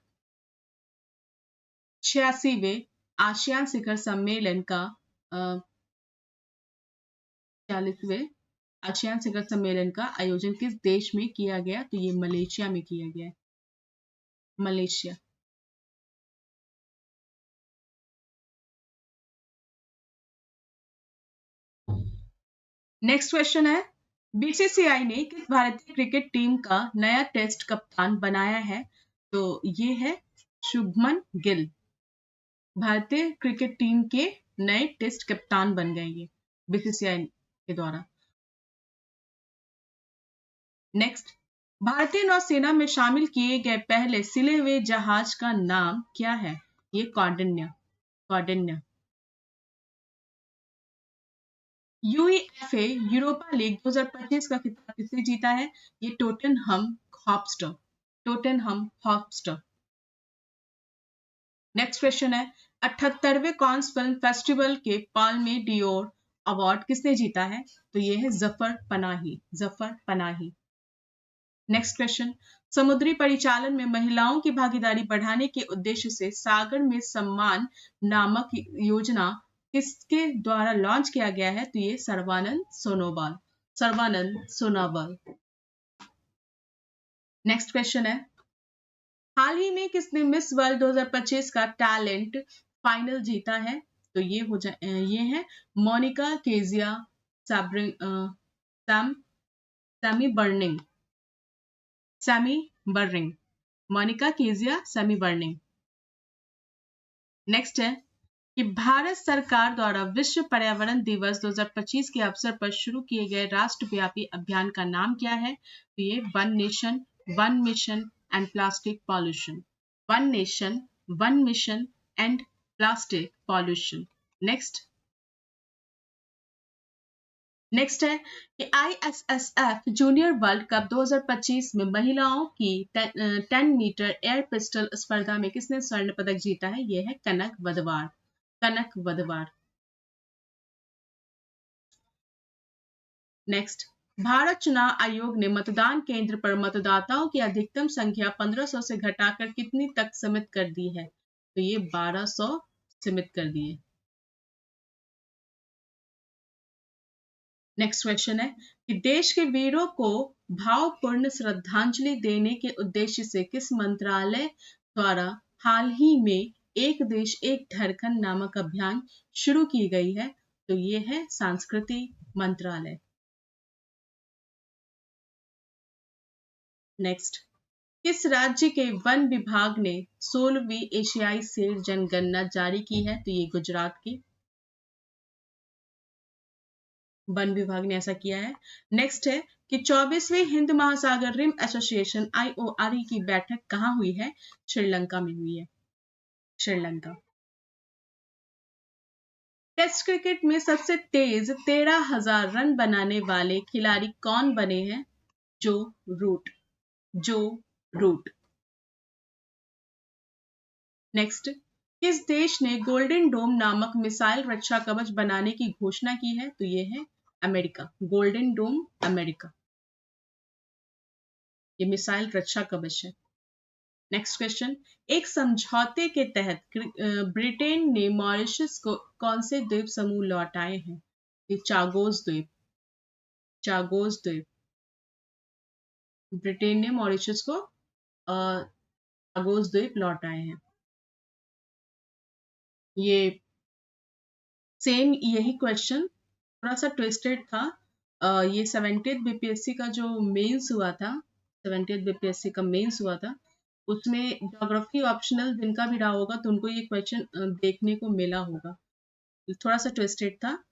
86वें आसियान शिखर सम्मेलन का 40वें आसियान शिखर सम्मेलन का आयोजन किस देश में किया गया? तो ये मलेशिया में किया गया है। मलेशिया। नेक्स्ट क्वेश्चन है, बीसीसीआई ने किस भारतीय क्रिकेट टीम का नया टेस्ट कप्तान बनाया है? तो ये है शुभमन गिल। भारतीय क्रिकेट टीम के नए टेस्ट कप्तान बन गए ये बीसीसीआई के द्वारा। नेक्स्ट, भारतीय नौसेना में शामिल किए गए पहले सिले हुए जहाज का नाम क्या है? ये Kaundinya. Kaundinya. UEFA Europa league 2025 का खिताब किसने जीता है? ये Tottenham Hotspur. Tottenham Hotspur. Next question है, 78वें कांस फिल्म फेस्टिवल के पाल्मे डियोर अवार्ड किसने जीता है? तो ये है जफर पनाही। जफर पनाही। नेक्स्ट क्वेश्चन, समुद्री परिचालन में महिलाओं की भागीदारी बढ़ाने के उद्देश्य से सागर में सम्मान नामक योजना किसके द्वारा लॉन्च किया गया है? तो ये सर्बानंद सोनोवाल। सर्बानंद सोनोवाल। नेक्स्ट क्वेश्चन है, हाल ही में किसने मिस वर्ल्ड 2025 का टैलेंट फाइनल जीता है? तो ये है Monica Kezia Sammy Burning. Sammy Burning. Monica Kezia Sammy Burning. Next है कि भारत सरकार द्वारा विश्व पर्यावरण दिवस 2025 के अवसर पर शुरू किए गए राष्ट्रव्यापी अभियान का नाम क्या है? तो ये one nation one mission and plastic pollution. One nation one mission and plastic pollution. Next है कि आईएसएसएफ जूनियर वर्ल्ड कप 2025 में महिलाओं की 10 मीटर एयर पिस्टल स्पर्धा में किसने स्वर्ण पदक जीता है? यह है कनक वधवार। कनक वधवार। नेक्स्ट, भारत चुनाव आयोग ने मतदान केंद्र पर मतदाताओं की अधिकतम संख्या 1500 से घटाकर कितनी तक सीमित कर दी है? तो ये 1200 सीमित कर दिए। नेक्स्ट क्वेश्चन है कि देश के वीरों को भावपूर्ण श्रद्धांजलि देने के उद्देश्य से किस मंत्रालय द्वारा हाल ही में एक देश एक धड़कन नामक अभियान शुरू की गई है? तो ये है संस्कृति मंत्रालय। नेक्स्ट, किस राज्य के वन विभाग ने 16वीं एशियाई शेर जनगणना जारी की है? तो ये गुजरात की वन विभाग ने ऐसा किया है। नेक्स्ट है कि 24वें हिंद महासागर रिम एसोसिएशन IORE की बैठक कहाँ हुई है? श्रीलंका में हुई है। श्रीलंका। टेस्ट क्रिकेट में सबसे तेज 13,000 रन बनाने वाले खिलाड़ी कौन बने हैं? जो रूट। जो रूट। नेक्स्ट, किस देश ने गोल्डन डोम नामक मिसाइल रक्षा कवच बनाने की घोषणा की है? तो ये है अमेरिका। गोल्डन डोम अमेरिका। ये मिसाइल रक्षा कवच है। नेक्स्ट क्वेश्चन, एक समझौते के तहत ब्रिटेन ने मॉरिशस को कौन से द्वीप समूह लौटाए हैं? ये चागोस द्वीप। चागोस द्वीप। ब्रिटेन ने मॉरिशस को चागोस द्वीप लौटाए हैं। ये सेम यही क्वेश्चन थोड़ा सा ट्विस्टेड था। ये 70th बीपीएससी का जो मेंस हुआ था, 70th बीपीएससी का मेंस हुआ था, उसमें ज्योग्राफी ऑप्शनल जिनका भी रहा होगा तो उनको ये क्वेश्चन देखने को मिला होगा। थोड़ा सा ट्विस्टेड था,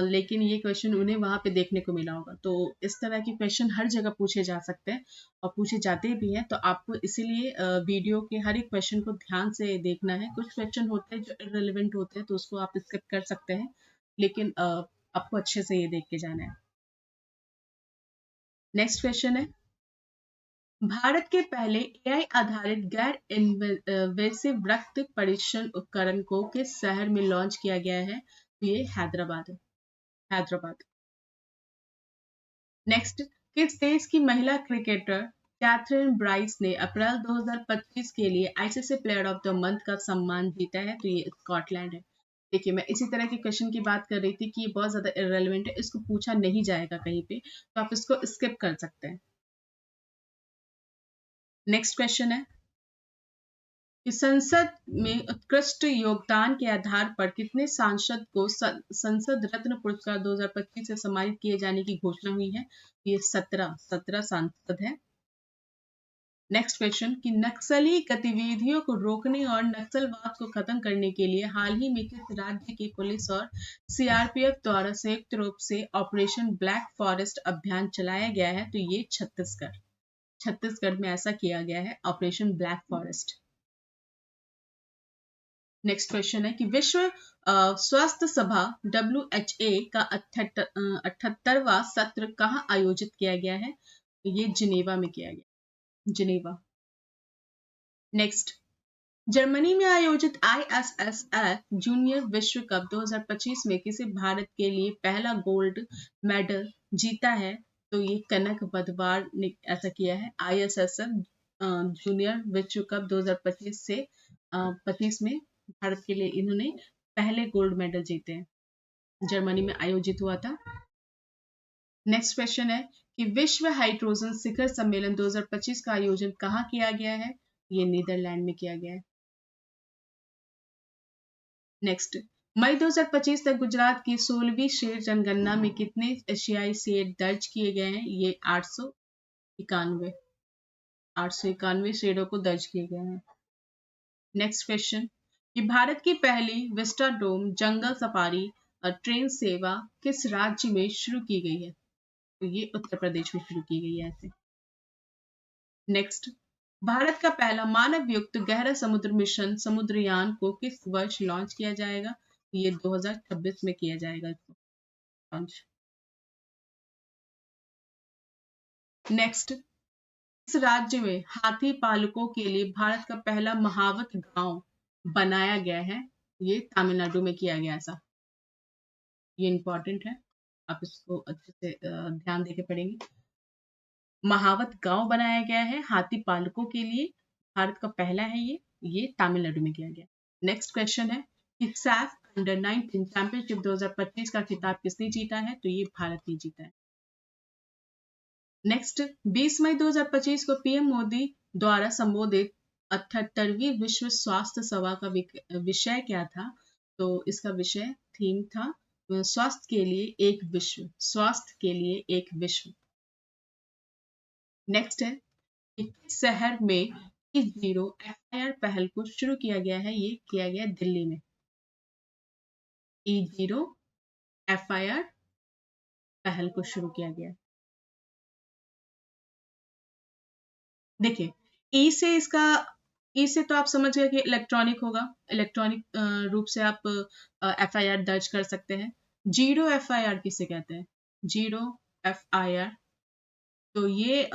लेकिन ये क्वेश्चन उन्हें वहां पे देखने को मिला होगा। तो इस तरह के क्वेश्चन हर जगह पूछे जा सकते हैं और पूछे जाते भी हैं, तो आपको इसीलिए वीडियो के हर एक क्वेश्चन को ध्यान से देखना है। कुछ क्वेश्चन होते हैं जो इररिलेवेंट होते हैं तो उसको आप स्किप कर सकते हैं, लेकिन आपको अच्छे से ये देख के जाना है। नेक्स्ट क्वेश्चन है, भारत के पहले एआई आधारित गैर इन्वेसिव रक्त परीक्षण उपकरण को किस शहर में लॉन्च किया गया है? तो ये हैदराबाद है, हैदराबाद। नेक्स्ट, किस देश की महिला क्रिकेटर कैथरीन ब्राइस ने अप्रैल 2025 के लिए ICC player of the month का सम्मान जीता है? तो ये स्कॉटलैंड है। देखिए, मैं इसी तरह के क्वेश्चन की बात कर रही थी कि ये बहुत ज्यादा इररेलेवेंट है, इसको पूछा नहीं जाएगा कहीं पे, तो आप इसको स्किप कर सकते हैं। नेक्स्ट क्वेश्चन है कि संसद में उत्कृष्ट योगदान के आधार पर कितने सांसद को संसद रत्न पुरस्कार 2025 से सम्मानित किए जाने की घोषणा हुई है? ये 17 सांसद हैं। नेक्स्ट क्वेश्चन कि नक्सली गतिविधियों को रोकने और नक्सलवाद को खत्म करने के लिए हाल ही में किस राज्य की पुलिस और सीआरपीएफ द्वारा संयुक्त रूप से ऑपरेशन ब्लैक फॉरेस्ट अभियान चलाया गया है? तो ये छत्तीसगढ़, छत्तीसगढ़ में ऐसा किया गया है operation black forest. Next question है कि विश्व स्वास्थ्य सभा WHA का 78वां सत्र कहाँ आयोजित किया गया है? ये जिनेवा में किया गया, जिनेवा। नेक्स्ट, जर्मनी में आयोजित ISSF जूनियर विश्व कप 2025 में किसी भारत के लिए पहला गोल्ड मेडल जीता है? तो ये कनक बदवार ने ऐसा किया है। ISSF जूनियर विश्व कप 2025 से 25 में भारत के लिए इन्होंने पहले गोल्ड मेडल जीते हैं, जर्मनी में आयोजित हुआ था। नेक्स्ट क्वेश्चन है कि विश्व हाइड्रोजन शिखर सम्मेलन 2025 का आयोजन कहाँ किया गया है? ये नीदरलैंड में किया गया है। नेक्स्ट, मई 2025 तक गुजरात की 16वीं शेर जनगणना में कितने एशियाई शेर दर्ज किए गए हैं? ये 891 शेरों को दर्ज किए गए हैं। नेक्स्ट क्वेश्चन कि भारत की पहली विस्टाडोम जंगल सफारी ट्रेन सेवा किस राज्य में शुरू की गई है? तो ये उत्तर प्रदेश में शुरू की गई है ऐसे। नेक्स्ट, भारत का पहला मानव युक्त गहरा समुद्र मिशन समुद्रयान को किस वर्ष लॉन्च किया जाएगा? ये 2026 में किया जाएगा इसको लॉन्च। नेक्स्ट, इस राज्य में हाथी पालकों के लिए भारत का पहला महावत गांव बनाया गया है? ये तमिलनाडु में किया गया ऐसा। ये इंपॉर्टेंट है, आप इसको अच्छे से ध्यान देके पढ़ेंगे। महावत गांव बनाया गया है हाथी पालकों के लिए, भारत का पहला है ये तमिलनाडु में किया गया। नेक्स्ट क्वेश्चन है कि सैफ अंडर 19 चैंपियनशिप 2025 का खिताब किसने जीता है? तो ये भारत ने जीता है। नेक्स्ट, 20 मई 2025 को पीएम मोदी द्वारा संबोधित 78वीं विश्व स्वास्थ्य सभा का विषय क्या था? तो इसका विषय थीम था स्वास्थ्य के लिए एक विश्व, स्वास्थ्य के लिए एक विश्व। नेक्स्ट है किस शहर में E0 FIR पहल को शुरू किया गया है? ये किया गया दिल्ली में। E0 FIR पहल को शुरू किया गया। देखिए, ई से तो आप समझ गए कि इलेक्ट्रॉनिक होगा, इलेक्ट्रॉनिक रूप से आप FIR दर्ज कर सकते हैं। 0 FIR किसे कहते हैं? 0 FIR तो ये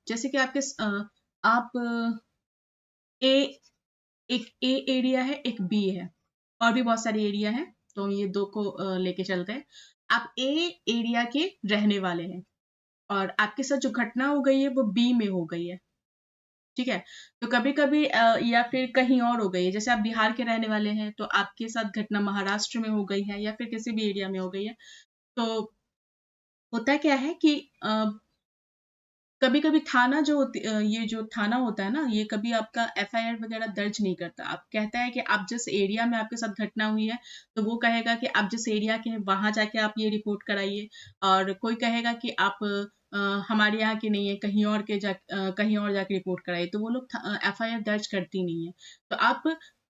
जैसे कि आपके आप ए एक ए एरिया है, एक बी है, और भी बहुत सारी एरिया है, तो ये दो को लेके चलते हैं। आप ए एरिया के रहने वाले हैं और आपके साथ जो घटना हो गई है वो बी में हो गई है, ठीक है। तो कभी कभी या फिर कहीं और हो गई है, जैसे आप बिहार के रहने वाले हैं तो आपके साथ घटना महाराष्ट्र में हो गई है या फिर किसी भी एरिया में हो गई है। तो होता क्या है कि कभी कभी थाना जो ये जो थाना होता है ना, ये कभी आपका एफआईआर वगैरह दर्ज नहीं करता। आप कहता है कि आप जिस एरिया में आपके साथ घटना हुई है, तो वो कहेगा कि आप जिस एरिया के हैं वहां जाके आप ये रिपोर्ट कराइए। और कोई कहेगा कि आप हमारे यहाँ के नहीं है, कहीं और जाके रिपोर्ट कराइए। तो वो लोग एफआईआर दर्ज करती नहीं है। तो आप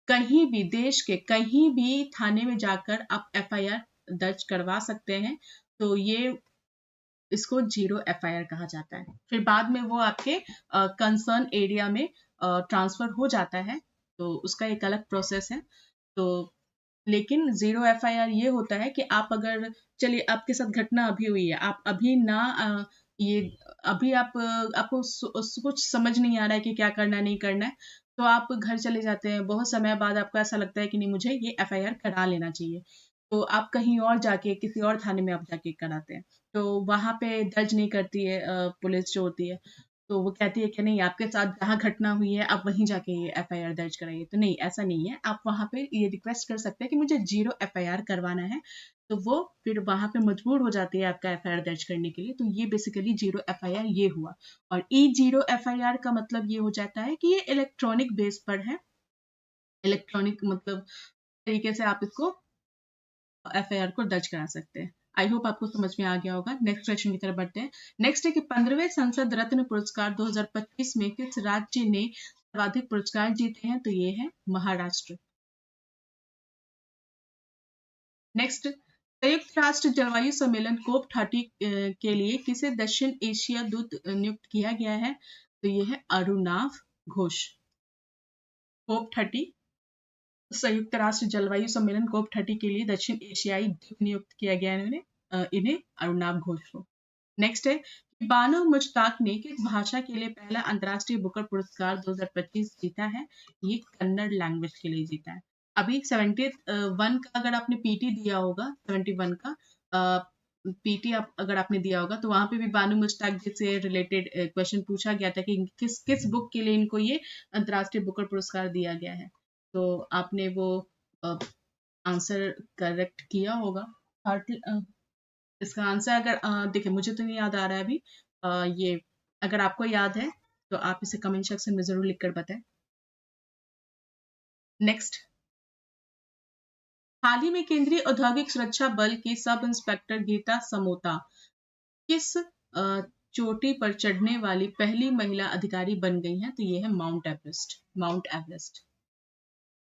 कहीं भी, देश के कहीं भी थाने में जाकर आप एफआईआर दर्ज करवा सकते हैं। तो ये इसको जीरो एफआईआर कहा जाता है। फिर बाद में वो आपके कंसर्न एरिया में ट्रांसफर हो जाता है, तो उसका एक अलग प्रोसेस है। तो लेकिन जीरो एफआईआर ये होता है कि आप अगर, चलिए आपके साथ घटना अभी हुई है, आप अभी ना ये अभी आपको कुछ समझ नहीं आ रहा है कि क्या करना है नहीं करना है, तो आप घर चले जाते हैं। बहुत समय बाद आपको ऐसा लगता है कि नहीं, मुझे ये एफआईआर करा लेना चाहिए। तो आप कहीं और जाके, किसी और थाने में आप जाके कराते हैं। तो वहां पे दर्ज नहीं करती है पुलिस जो होती है। तो वो कहती है कि नहीं, आपके साथ जहाँ घटना हुई है आप वहीं जाके ये एफआईआर दर्ज कराइए। तो नहीं, ऐसा नहीं है। आप वहां पे ये रिक्वेस्ट कर सकते हैं कि मुझे जीरो एफआईआर करवाना है। तो वो फिर वहां पे मजबूर हो जाती है आपका एफआईआर दर्ज करने के लिए। तो ये बेसिकली जीरो एफआईआर ये हुआ। और ई जीरो एफआईआर का मतलब ये हो जाता है कि ये इलेक्ट्रॉनिक बेस पर है। इलेक्ट्रॉनिक मतलब तरीके से आप इसको एफआईआर को दर्ज करा सकते हैं। आई होप आपको समझ में आ गया होगा। नेक्स्ट क्वेश्चन की तरफ बढ़ते हैं। नेक्स्ट है कि 15वें संसद रत्न पुरस्कार 2025 में किस राज्य ने सर्वाधिक पुरस्कार जीते हैं? तो ये है महाराष्ट्र। नेक्स्ट, संयुक्त राष्ट्र जलवायु सम्मेलन कोप 30 के लिए किसे दक्षिण एशिया दूत नियुक्त किया गया है? तो ये है अरुणाव घोष। कोप 30, संयुक्त राष्ट्र जलवायु सम्मेलन कोप 30 के लिए दक्षिण एशियाई दूत नियुक्त किया गया है इन्हें अरुणाव घोष को। नेक्स्ट है कि बानो मुश्ताक ने किस भाषा के लिए पहला अंतर्राष्ट्रीय बुकर पुरस्कार 2025 जीता है? ये कन्नड़ लैंग्वेज के लिए जीता है। अभी 71 का अगर आपने पीटी दिया होगा, 71 का पीटी अगर आपने दिया होगा, तो वहां पे भी बानो मुश्ताक जी से रिलेटेड क्वेश्चन पूछा गया था कि किस किस बुक के लिए इनको ये अंतर्राष्ट्रीय बुकर पुरस्कार दिया गया है। तो आपने वो आंसर करेक्ट किया होगा। इसका आंसर अगर देखिए, मुझे तो नहीं याद आ रहा है अभी। ये अगर आपको याद है तो आप इसे कमेंट सेक्शन में जरूर लिखकर बताएं। नेक्स्ट, हाल ही में केंद्रीय औद्योगिक सुरक्षा बल की सब इंस्पेक्टर गीता समोता किस चोटी पर चढ़ने वाली पहली महिला अधिकारी बन गई हैं? तो ये है mount Everest. Mount Everest.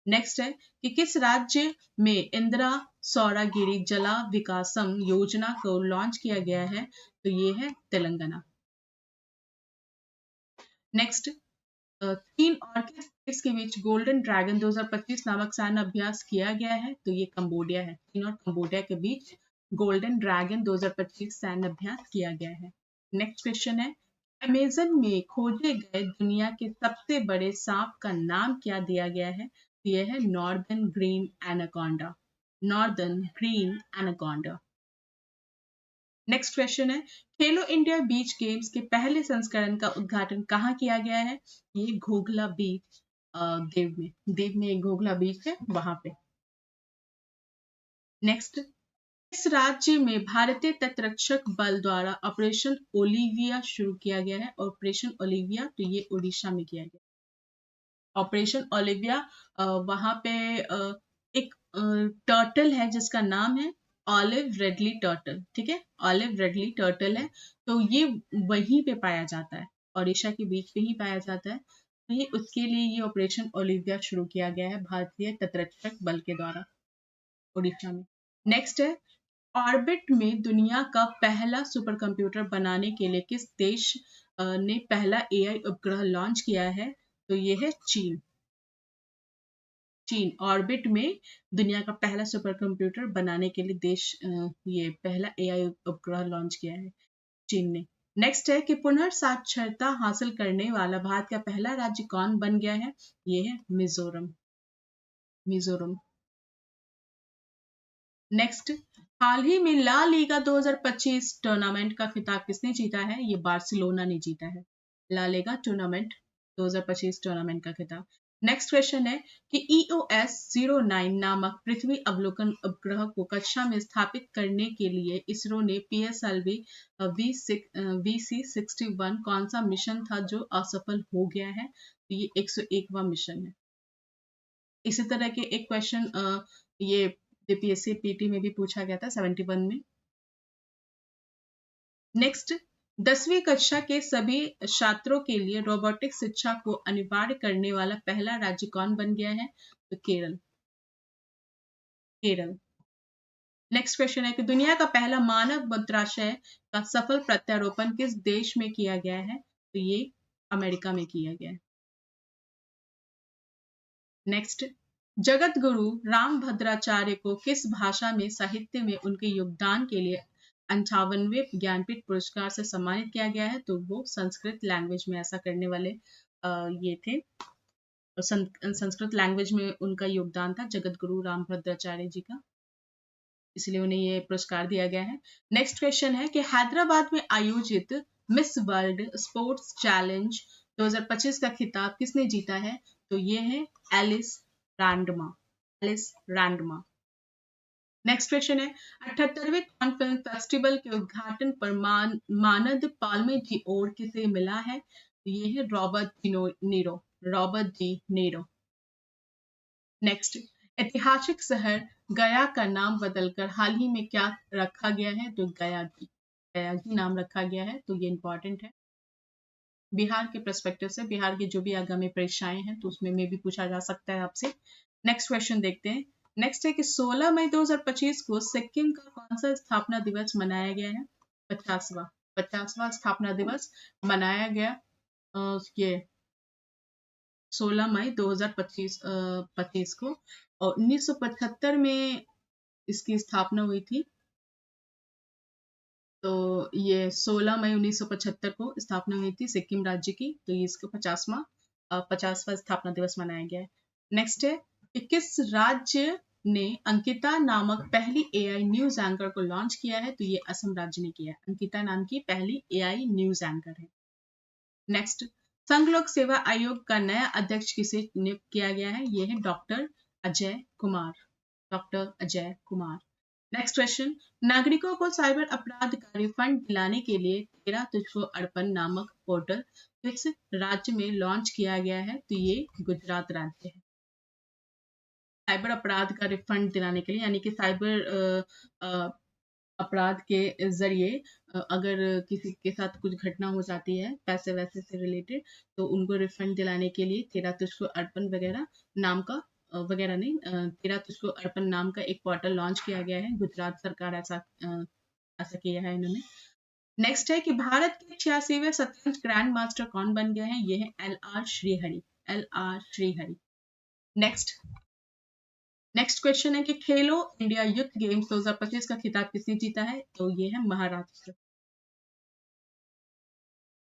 Next है कि किस राज्य में इंदिरा सौरागिरी जला विकासम योजना को लॉन्च किया गया है? तो ये है तेलंगाना। नेक्स्ट, चीन और किस देश के बीच गोल्डन ड्रैगन 2025 नामक सैन्य अभ्यास किया गया है? तो ये कंबोडिया है। चीन और कंबोडिया के बीच गोल्डन ड्रैगन 2025 सैन्य अभ्यास किया गया है। नेक्स्ट क्वेश्चन है, अमेजन में खोजे गए दुनिया के सबसे बड़े सांप का नाम क्या दिया गया है? तो यह है northern green anaconda. Northern green anaconda. Next question है, खेलो इंडिया बीच गेम्स के पहले संस्करण का उद्घाटन कहाँ किया गया है? ये घोघला बीच, देव में एक घोघला बीच है, वहां पे। नेक्स्ट, किस राज्य में भारतीय तटरक्षक बल द्वारा ऑपरेशन ओलिविया शुरू किया गया है? ऑपरेशन ओलिविया, तो ये उड़ीसा में किया गया। ऑपरेशन ओलिविया, वहां पे एक टर्टल है जिसका नाम है ऑलिव रेडली टर्टल। ठीक है, ऑलिव रेडली टर्टल है। तो ये वहीं पे पाया जाता है, ओडिशा के बीच पे ही पाया जाता है। तो ये उसके लिए ये ऑपरेशन ओलिविया शुरू किया गया है भारतीय तटरक्षक बल के द्वारा ओडिशा में। नेक्स्ट है, ऑर्बिट में दुनिया का पहला सुपर कंप्यूटर बनाने के लिए किस देश ने पहला एआई उपग्रह लॉन्च किया है? तो ये है चीन। चीन ऑर्बिट में दुनिया का पहला सुपर कंप्यूटर बनाने के लिए देश ये पहला एआई उपग्रह लॉन्च किया है चीन ने। नेक्स्ट है कि पुनः साक्षरता हासिल करने वाला भारत का पहला राज्य कौन बन गया है? ये है मिजोरम। मिजोरम। नेक्स्ट, हाल ही में ला लीगा 2025 टूर्नामेंट का खिताब किसने जीता है? ये बार्सिलोना ने जीता है। ला लीगा टूर्नामेंट 2025 टूर्नामेंट का खिताब। नेक्स्ट क्वेश्चन है कि EOS-09 नामक पृथ्वी अवलोकन उपग्रह को कक्षा में स्थापित करने के लिए इसरो ने PSLV VC-61 कौन सा मिशन था जो असफल हो गया है? तो ये 101वां मिशन है। इसी तरह के एक क्वेश्चन ये DPSC PT में भी पूछा गया था 71 में। नेक्स्ट, 10वीं कक्षा के सभी छात्रों के लिए रोबोटिक शिक्षा को अनिवार्य करने वाला पहला राज्य कौन बन गया है? तो केरल। केरल। नेक्स्ट क्वेश्चन है कि दुनिया का पहला मानव मूत्राशय का सफल प्रत्यारोपण किस देश में किया गया है? तो ये अमेरिका में किया गया है। नेक्स्ट, जगत गुरु रामभद्राचार्य को किस भाषा में साहित्य में उनके योगदान के लिए 58वें ज्ञानपीठ पुरस्कार से सम्मानित किया गया है? तो वो संस्कृत लैंग्वेज में ऐसा करने वाले ये थे। संस्कृत लैंग्वेज में उनका योगदान था जगत गुरु रामभद्राचार्य जी का, इसलिए उन्हें ये पुरस्कार दिया गया है। नेक्स्ट क्वेश्चन है कि हैदराबाद में आयोजित मिस वर्ल्ड स्पोर्ट्स चैलेंज 2025 का खिताब किसने जीता है? तो ये है एलिस रैंडमा। एलिस रैंडमा। नेक्स्ट क्वेश्चन है 78वें कान फिल्म फेस्टिवल के उद्घाटन पर मानद पाल्मे डी ओर किसे मिला है? तो ये है Robert De Niro. Robert De Niro. Next, ऐतिहासिक शहर गया का नाम बदलकर हाल ही में क्या रखा गया है? तो गया जी नाम रखा गया है। तो ये इंपॉर्टेंट है बिहार के पर्सपेक्टिव से। बिहार की जो भी आगामी परीक्षाएं हैं तो उसमें भी पूछा जा सकता है आपसे। नेक्स्ट क्वेश्चन देखते हैं। नेक्स्ट है कि 16 मई 2025 को सिक्किम का कौन सा स्थापना दिवस मनाया गया है? 50वां स्थापना दिवस मनाया गया ये 16 मई 2025 को, और 1975 में इसकी स्थापना हुई थी। तो ये 16 मई 1975 को स्थापना हुई थी सिक्किम राज्य की। तो ये इसको 50वां स्थापना दिवस मनाया गया है। नेक्स्ट है कि किस राज्य ने अंकिता नामक पहली AI न्यूज एंकर को लॉन्च किया है? तो ये असम राज्य ने किया है। अंकिता नाम की पहली AI न्यूज एंकर है। नेक्स्ट, संघ लोक सेवा आयोग का नया अध्यक्ष किसे नियुक्त किया गया है? ये है doctor Ajay Kumar. Doctor Ajay Kumar. Next question, नागरिकों को साइबर अपराध का रिफंड दिलाने के लिए तेरा तुझको अर्पण नामक पोर्टल किस राज्य में लॉन्च किया गया है? तो ये गुजरात राज्य है। साइबर अपराध का रिफंड दिलाने के लिए, यानी कि साइबर अपराध के जरिए अगर किसी के साथ कुछ घटना हो जाती है पैसे वैसे से रिलेटेड, तो उनको रिफंड दिलाने के लिए तेरा तुझको अर्पण वगैरह नाम का वगैरह नहीं तेरा तुझको अर्पण नाम का एक पोर्टल लॉन्च किया गया है। गुजरात सरकार ऐसा किया है इन्होंने। नेक्स्ट है कि भारत के 86वें शतरंज ग्रैंड मास्टर कौन बन गए हैं? ये है LR Srihari. LR Srihari. Next question है कि खेलो इंडिया यूथ गेम्स 2025 का खिताब किसने जीता है? तो ये है महाराष्ट्र।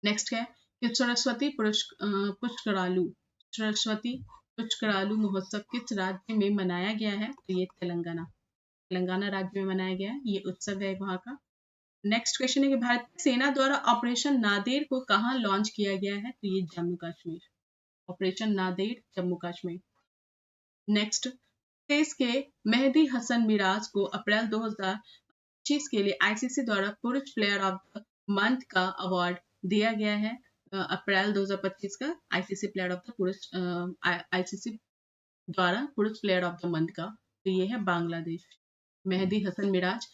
नेक्स्ट है कि सरस्वती पुष्करालू महोत्सव किस राज्य में मनाया गया है? तो ये तेलंगाना राज्य में मनाया गया है। ये उत्सव है वहां का। नेक्स्ट क्वेश्चन है कि भारतीय सेना द्वारा ऑपरेशन नादेर को कहाँ लॉन्च किया गया है? तो ये जम्मू कश्मीर। ऑपरेशन नादेर जम्मू कश्मीर। नेक्स्ट, तेज के मेहदी हसन मिराज को अप्रैल 2025 के लिए ICC द्वारा पुरुष प्लेयर ऑफ द मंथ का अवार्ड दिया गया है। अप्रैल 2025 का ICC प्लेयर ऑफ द पुरुष ICC द्वारा पुरुष प्लेयर ऑफ द मंथ का, तो ये है बांग्लादेश। मेहदी हसन मिराज।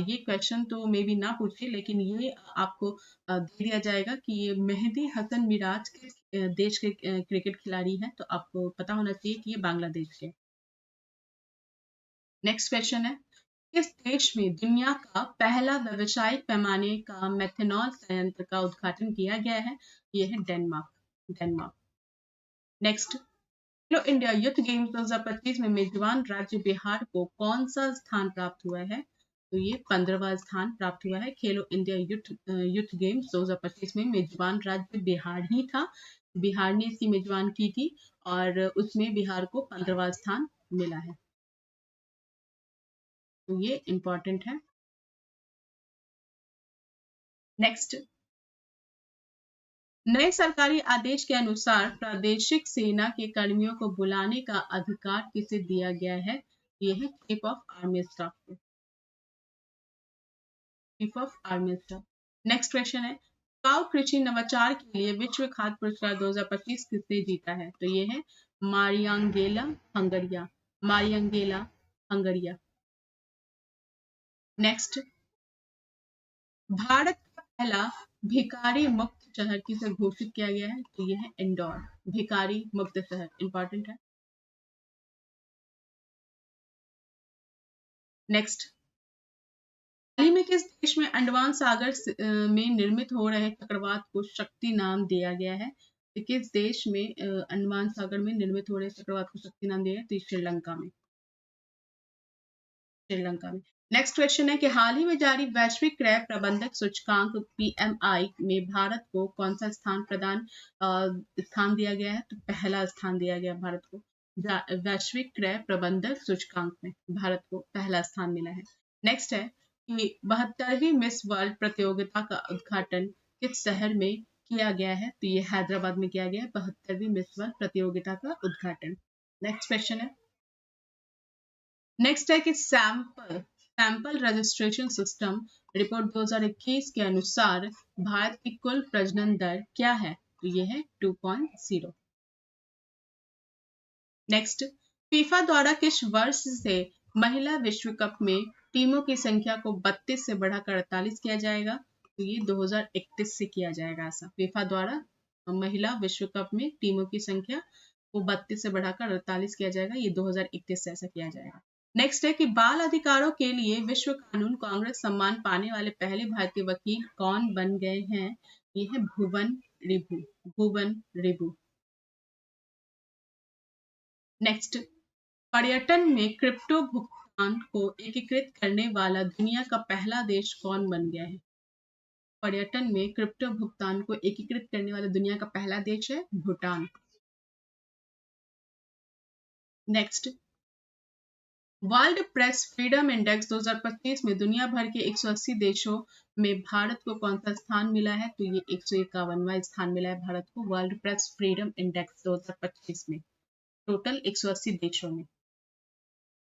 ये क्वेश्चन तो मे बी ना पूछे, लेकिन ये आपको दे दिया जाएगा कि ये मेहदी हसन मिराज किस देश के क्रिकेट खिलाड़ी हैं, तो आपको पता होना चाहिए कि ये बांग्लादेश के। नेक्स्ट क्वेश्चन है, किस देश में दुनिया का पहला व्यावसायिक पैमाने का मेथनॉल संयंत्र का उद्घाटन किया गया है? ये है डेनमार्क। नेक्स्ट, खेलो इंडिया यूथ गेम्स 2025 में मेजबान राज्य बिहार को कौन सा स्थान प्राप्त हुआ है? तो ये 15वां स्थान प्राप्त हुआ है। खेलो इंडिया यूथ गेम्स 2025 में मेजबान राज्य बिहार ही था। बिहार ने इसकी मेजबान की थी और उसमें बिहार को 15वां स्थान मिला है। तो ये इंपॉर्टेंट है। नेक्स्ट, नए सरकारी आदेश के अनुसार प्रादेशिक सेना के कर्मियों को बुलाने का अधिकार किसे दिया गया है? ये है चीफ ऑफ आर्मी स्टाफ को। Chief of army staff. Next question है, काउ कृषि नवाचार के लिए विश्व खाद्य पुरस्कार 2025 किसने जीता है? तो ये है मारियांगेला हंगरिया। मारियांगेला हंगरिया। नेक्स्ट, भारत का पहला भिखारी मुक्त शहर किसे घोषित किया गया है? तो यह है इंदौर। भिखारी मुक्त शहर इंपॉर्टेंट है। नेक्स्ट, हाल ही में किस देश में अंडमान सागर में निर्मित हो रहे चक्रवात को शक्ति नाम दिया गया है? तो किस देश में अंडमान सागर में निर्मित हो रहे चक्रवात को शक्ति नाम दिया गया है? तो श्रीलंका में। श्रीलंका में। नेक्स्ट क्वेश्चन है कि हाल ही में जारी वैश्विक क्रय प्रबंधक सूचकांक PMI में भारत को कौन सा स्थान दिया गया है? तो पहला स्थान दिया गया भारत को। वैश्विक क्रय प्रबंधक सूचकांक में भारत को पहला स्थान मिला है। नेक्स्ट है कि 72वीं मिस वर्ल्ड प्रतियोगिता का उद्घाटन किस शहर में किया गया है? तो ये हैदराबाद में किया गया है 72वीं मिस वर्ल्ड प्रतियोगिता का उद्घाटन। नेक्स्ट क्वेश्चन है, नेक्स्ट है कि सैंपल रजिस्ट्रेशन सिस्टम रिपोर्ट 2021 के अनुसार भारत की कुल प्रजनन दर क्या है? तो ये है 2.0। नेक्स्ट, फीफा द्वारा किस वर्ष से महिला विश्व कप में टीमों की संख्या को 32 से बढ़ाकर 48 किया जाएगा? तो ये 2031 से किया जाएगा। ऐसा फीफा द्वारा महिला विश्व कप में टीमों की संख्या को 32 से बढ़ाकर 48 किया जाएगा। ये 2031 से ऐसा किया जाएगा। नेक्स्ट है कि बाल अधिकारों के लिए विश्व कानून कांग्रेस सम्मान पाने वाले पहले भारतीय वकील कौन बन गए हैं? ये है भुवन रिभु। भुवन रिभु। नेक्स्ट, पर्यटन में क्रिप्टो भुगतान को एकीकृत करने वाला दुनिया का पहला देश कौन बन गया है? पर्यटन में क्रिप्टो भुगतान को एकीकृत करने वाला दुनिया का पहला देश है Bhutan. Next, world press freedom index 2025 में दुनिया भर के 180 देशों में भारत को कौन सा स्थान मिला है? तो ये 151वां स्थान मिला है भारत को वर्ल्ड प्रेस फ्रीडम इंडेक्स 2025 में, टोटल 180 देशों में।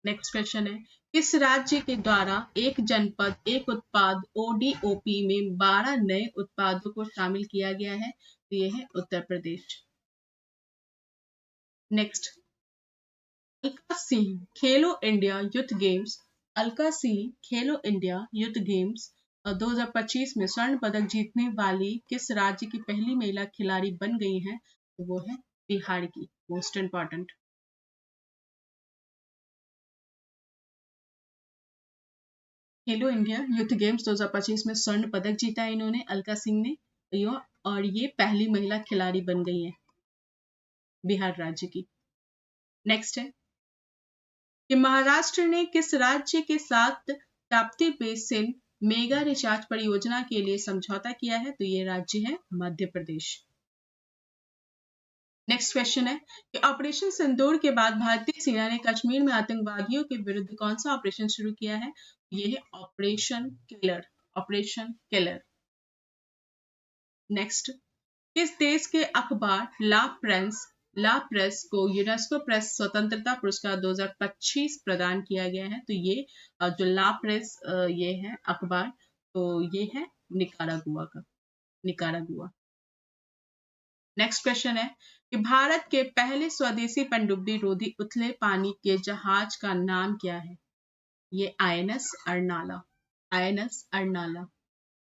नेक्स्ट क्वेश्चन है, किस राज्य के द्वारा एक जनपद एक उत्पाद ODOP में 12 नए उत्पादों को शामिल किया गया है? तो ये है उत्तर प्रदेश। नेक्स्ट, अलका सिंह खेलो India youth games. Alka Singh खेलो इंडिया यूथ गेम्स 2025 में स्वर्ण पदक जीतने वाली किस राज्य की पहली महिला खिलाड़ी बन गई हैं? तो वो है बिहार की। Most important. खेलो इंडिया यूथ गेम्स 2025 में स्वर्ण पदक जीता है इन्होंने, अलका सिंह ने, और ये पहली महिला खिलाड़ी बन गई है बिहार राज्य की। नेक्स्ट है कि महाराष्ट्र ने किस राज्य के साथ ताप्ती बेसिन मेगा रिचार्ज परियोजना के लिए समझौता किया है? तो ये राज्य है मध्य प्रदेश। नेक्स्ट क्वेश्चन है कि ऑपरेशन सिंदूर के बाद भारतीय सेना ने कश्मीर में आतंकवादियों के विरुद्ध कौन सा ऑपरेशन शुरू किया है? ये है operation killer. Operation killer. Next, किस देश के अखबार ला प्रेस को यूनेस्को प्रेस स्वतंत्रता पुरस्कार 2025 प्रदान किया गया है? तो ये जो ला प्रेस ये है अखबार, तो ये है निकारागुआ का। निकारागुआ। नेक्स्ट क्वेश्चन है कि भारत के पहले स्वदेशी पनडुब्बी रोधी उथले पानी के जहाज का नाम क्या है? ये INS अर्नाला। INS अर्नाला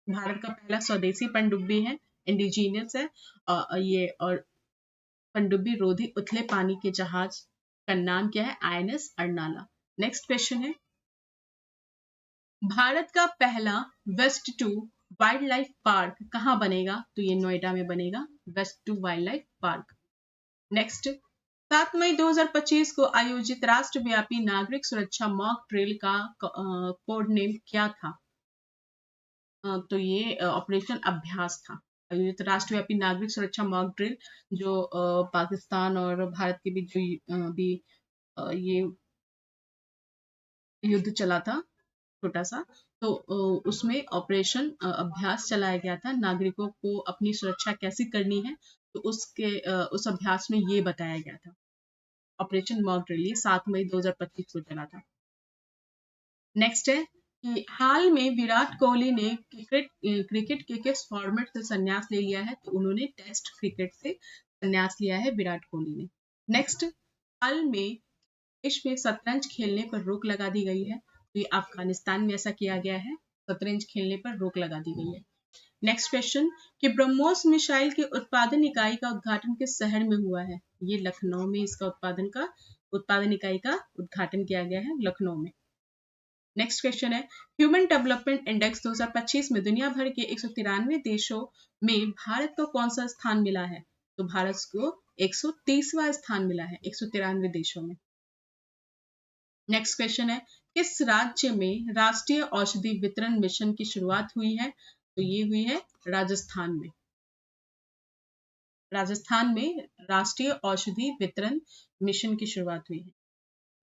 भारत का पहला स्वदेशी पनडुब्बी है, इंडिजीनियस है ये, और पनडुब्बी रोधी उथले पानी के जहाज का नाम क्या है? INS अर्नाला। नेक्स्ट क्वेश्चन है, भारत का पहला waste to wildlife park कहाँ बनेगा? तो ये नोएडा में बनेगा, waste to wildlife park. Next, 7 मई 2025 को आयोजित राष्ट्रव्यापी नागरिक सुरक्षा मॉक ड्रिल का कोड नेम क्या था? तो ये ऑपरेशन अभ्यास था। आयोजित राष्ट्रव्यापी नागरिक सुरक्षा मॉक ड्रिल जो पाकिस्तान और भारत के बीच जो भी ये युद्ध चला था, छोटा सा, तो उसमें ऑपरेशन अभ्यास चलाया गया था, नागरिकों को अपनी सुरक्षा कैसे करनी है, तो उस अभ्यास में ये बताया गया था। ऑपरेशन मॉक ड्रिल ये 7 मई 2025 को चला था। नेक्स्ट है कि हाल में विराट कोहली ने क्रिकेट के किस फॉर्मेट से संन्यास ले लिया है, तो उन्होंने टेस्ट क्रिकेट से संन्यास लिया है विराट कोहली ने। नेक्स्ट, हाल में देश में शतरंज खेलने पर रोक लगा दी गई है, तो ये अफगानिस्तान में ऐसा किया गया है, शतरंज खेलने पर रोक लगा दी गई है। नेक्स्ट क्वेश्चन कि ब्रह्मोस मिसाइल के उत्पादन इकाई का उद्घाटन किस शहर में हुआ है, ये लखनऊ में इसका उत्पादन इकाई का उद्घाटन किया गया है, लखनऊ में। नेक्स्ट क्वेश्चन है ह्यूमन डेवलपमेंट इंडेक्स 2025 में दुनिया भर के 193 देशों में भारत को कौन सा स्थान मिला है, तो भारत को 130वां स्थान मिला है 193 देशों में। नेक्स्ट क्वेश्चन है किस राज्य में राष्ट्रीय औषधि वितरण मिशन की शुरुआत हुई है, तो ये हुई है राजस्थान में। राजस्थान में राष्ट्रीय औषधि वितरण मिशन की शुरुआत हुई है।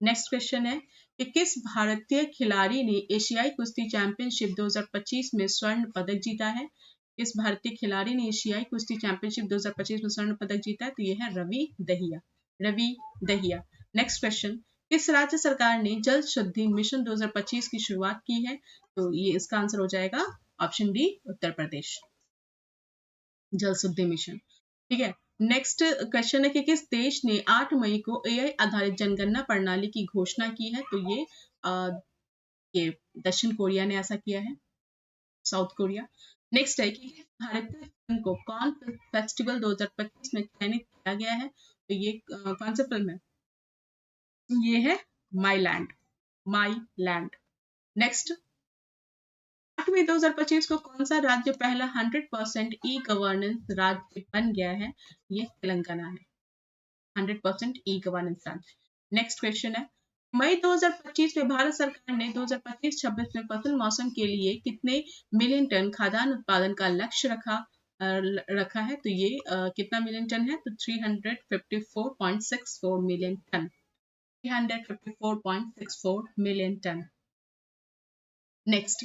नेक्स्ट क्वेश्चन है कि किस भारतीय खिलाड़ी ने एशियाई कुश्ती चैंपियनशिप 2025 में स्वर्ण पदक जीता है, किस भारतीय खिलाड़ी ने एशियाई कुश्ती चैंपियनशिप 2025 में स्वर्ण पदक जीता है, तो यह है रवि दहिया। नेक्स्ट क्वेश्चन किस राज्य सरकार ने जल शुद्धि मिशन 2025 की शुरुआत की है, तो ये इसका आंसर हो जाएगा ऑप्शन डी उत्तर प्रदेश, जल शुद्धि मिशन। ठीक है, नेक्स्ट क्वेश्चन है कि किस देश ने 8 मई को एआई आधारित जनगणना प्रणाली की घोषणा की है, तो ये दक्षिण कोरिया ने ऐसा किया है, साउथ कोरिया। नेक्स्ट है कि भारतीय फिल्म को कौन फेस्टिवल 2025 में चयनित किया गया है, तो ये कौन सा फिल्म है, ये है माई लैंड। नेक्स्ट, 8 मई 2025 को कौन सा राज्य पहला 100% ई गवर्नेंस राज्य बन गया है, ये तेलंगाना है, 100% ई गवर्नेंस राज्य। नेक्स्ट क्वेश्चन है मई 2025 में भारत सरकार ने 2025-26 में फसल मौसम के लिए कितने मिलियन टन खाद्यान्न उत्पादन का लक्ष्य रखा है, तो ये कितना मिलियन टन है, तो 354.64 million ton, 354.64 million ton. Next,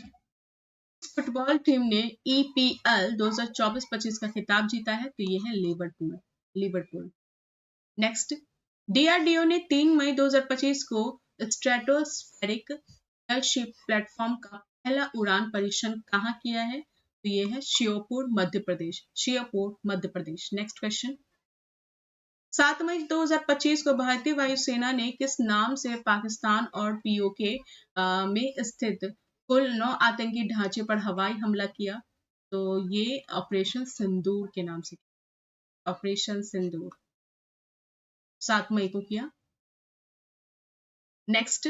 football team ने ईपीएल 2024-25 का खिताब जीता है, तो ये है लिवरपूल। नेक्स्ट, डीआरडीओ ने 3 मई 2025 को स्ट्रेटोस्फेरिक एयरशिप प्लेटफॉर्म का पहला उड़ान परीक्षण कहाँ किया है, तो ये है श्योपुर मध्य प्रदेश। नेक्स्ट क्वेश्चन, 7 मई 2025 को भारतीय वायुसेना ने किस नाम से पाकिस्तान और पीओके में स्थित कुल 9 आतंकी ढांचे पर हवाई हमला किया, तो ये ऑपरेशन सिंदूर के नाम से, ऑपरेशन सिंदूर 7 मई को किया। नेक्स्ट,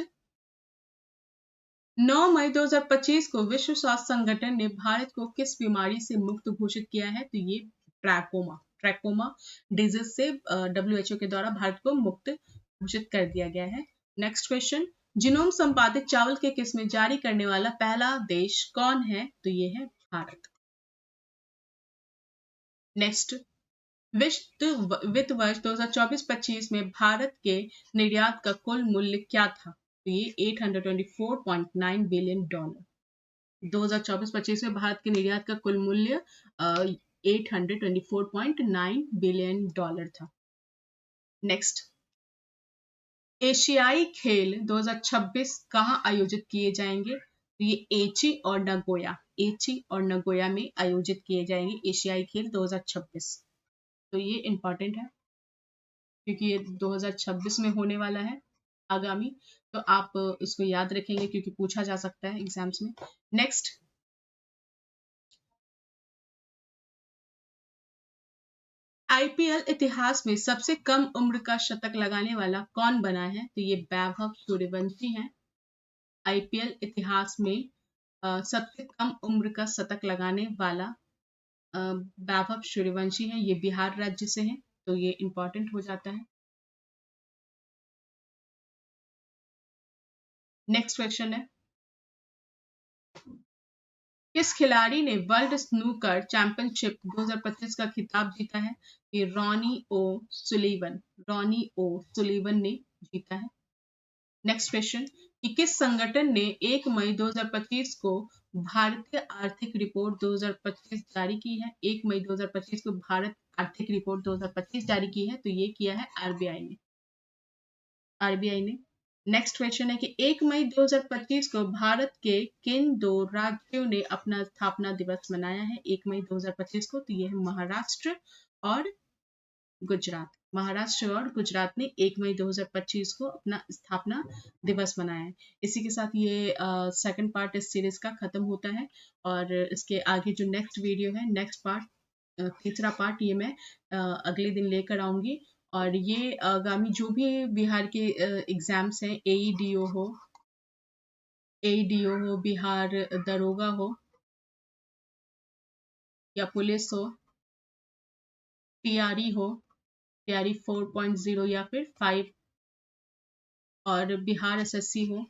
9 मई 2025 को विश्व स्वास्थ्य संगठन ने भारत को किस बीमारी से मुक्त घोषित किया है, तो ये ट्रैकोमा डिजीज से WHO के द्वारा भारत को मुक्त घोषित कर दिया गया है। नेक्स्ट क्वेश्चन, जीनोम संपादित चावल के किस्में जारी करने वाला पहला देश कौन है, तो ये है भारत। नेक्स्ट, वित्त वर्ष 2024-25 में भारत के निर्यात का कुल मूल्य क्या था, तो ये $824.9 बिलियन। 2024-25 में भारत के निर्यात का कुल मूल्य $824.9 बिलियन था। नेक्स्ट, एशियाई खेल 2026 कहाँ आयोजित किए जाएंगे, तो ये एची और नगोया में आयोजित किए जाएंगे एशियाई खेल 2026। तो ये इंपॉर्टेंट है क्योंकि ये 2026 में होने वाला है आगामी, तो आप इसको याद रखेंगे क्योंकि पूछा जा सकता है एग्जाम्स में। नेक्स्ट, आईपीएल इतिहास में सबसे कम उम्र का शतक लगाने वाला कौन बना है, तो ये वैभव सूर्यवंशी हैं। आईपीएल इतिहास में सबसे कम उम्र का शतक लगाने वाला वैभव सूर्यवंशी हैं, ये बिहार राज्य से हैं, तो ये इंपॉर्टेंट हो जाता है। नेक्स्ट क्वेश्चन है किस खिलाड़ी ने वर्ल्ड स्नूकर चैंपियनशिप 2025 का खिताब जीता है, ये रॉनी ओ सुलीवन ने जीता है। नेक्स्ट क्वेश्चन कि किस संगठन ने 1 मई 2025 को भारतीय आर्थिक रिपोर्ट 2025 जारी की है? 1 मई 2025 को भारत आर्थिक रिपोर्ट 2025 जारी की है, तो ये किया है आरबीआई ने। आरबीआई ने। नेक्स्ट क्वेश्चन है कि 1 मई 2025 को भारत के किन 2 राज्यों ने अपना स्थापना दिवस मनाया है? 1 मई 2025 को, तो ये है महाराष्ट्र और गुजरात। महाराष्ट्र और गुजरात ने 1 मई 2025 को अपना स्थापना दिवस मनाया है। इसी के साथ ये सेकंड पार्ट इस सीरीज का खत्म होता है और इसके आगे जो नेक्स्ट वीडियो है, नेक्स्ट पार्ट, तीसरा पार्ट, ये मैं अगले दिन लेकर आऊंगी। और ये आगामी जो भी बिहार के एग्जाम्स हैं, एईडीओ हो, बिहार दरोगा हो या पुलिस हो, टीआरई हो, टीआरई 4.0 या फिर 5, और बिहार एसएससी हो,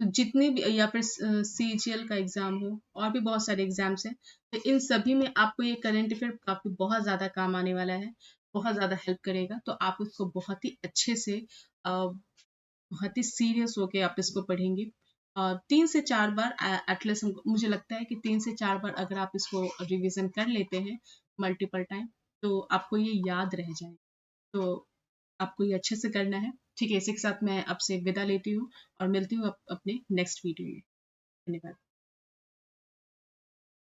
तो जितने भी, या फिर सीजीएल का एग्जाम हो, और भी बहुत सारे एग्जाम्स हैं, तो इन सभी में आपको ये करंट अफेयर काफी बहुत ज्यादा काम आने वाला है, बहुत ज्यादा हेल्प करेगा। तो आप उसको बहुत ही अच्छे से, बहुत ही सीरियस होके आप इसको पढ़ेंगे। 3 से 4 बार एटलीस्ट, मुझे लगता है कि 3 से 4 बार अगर आप इसको रिवीजन कर लेते हैं मल्टीपल टाइम, तो आपको ये याद रह जाए। तो आपको ये अच्छे से करना है। ठीक है, इसी के साथ मैं आपसे विदा लेती हूँ और मिलती हूँ अपने नेक्स्ट वीडियो में। धन्यवाद।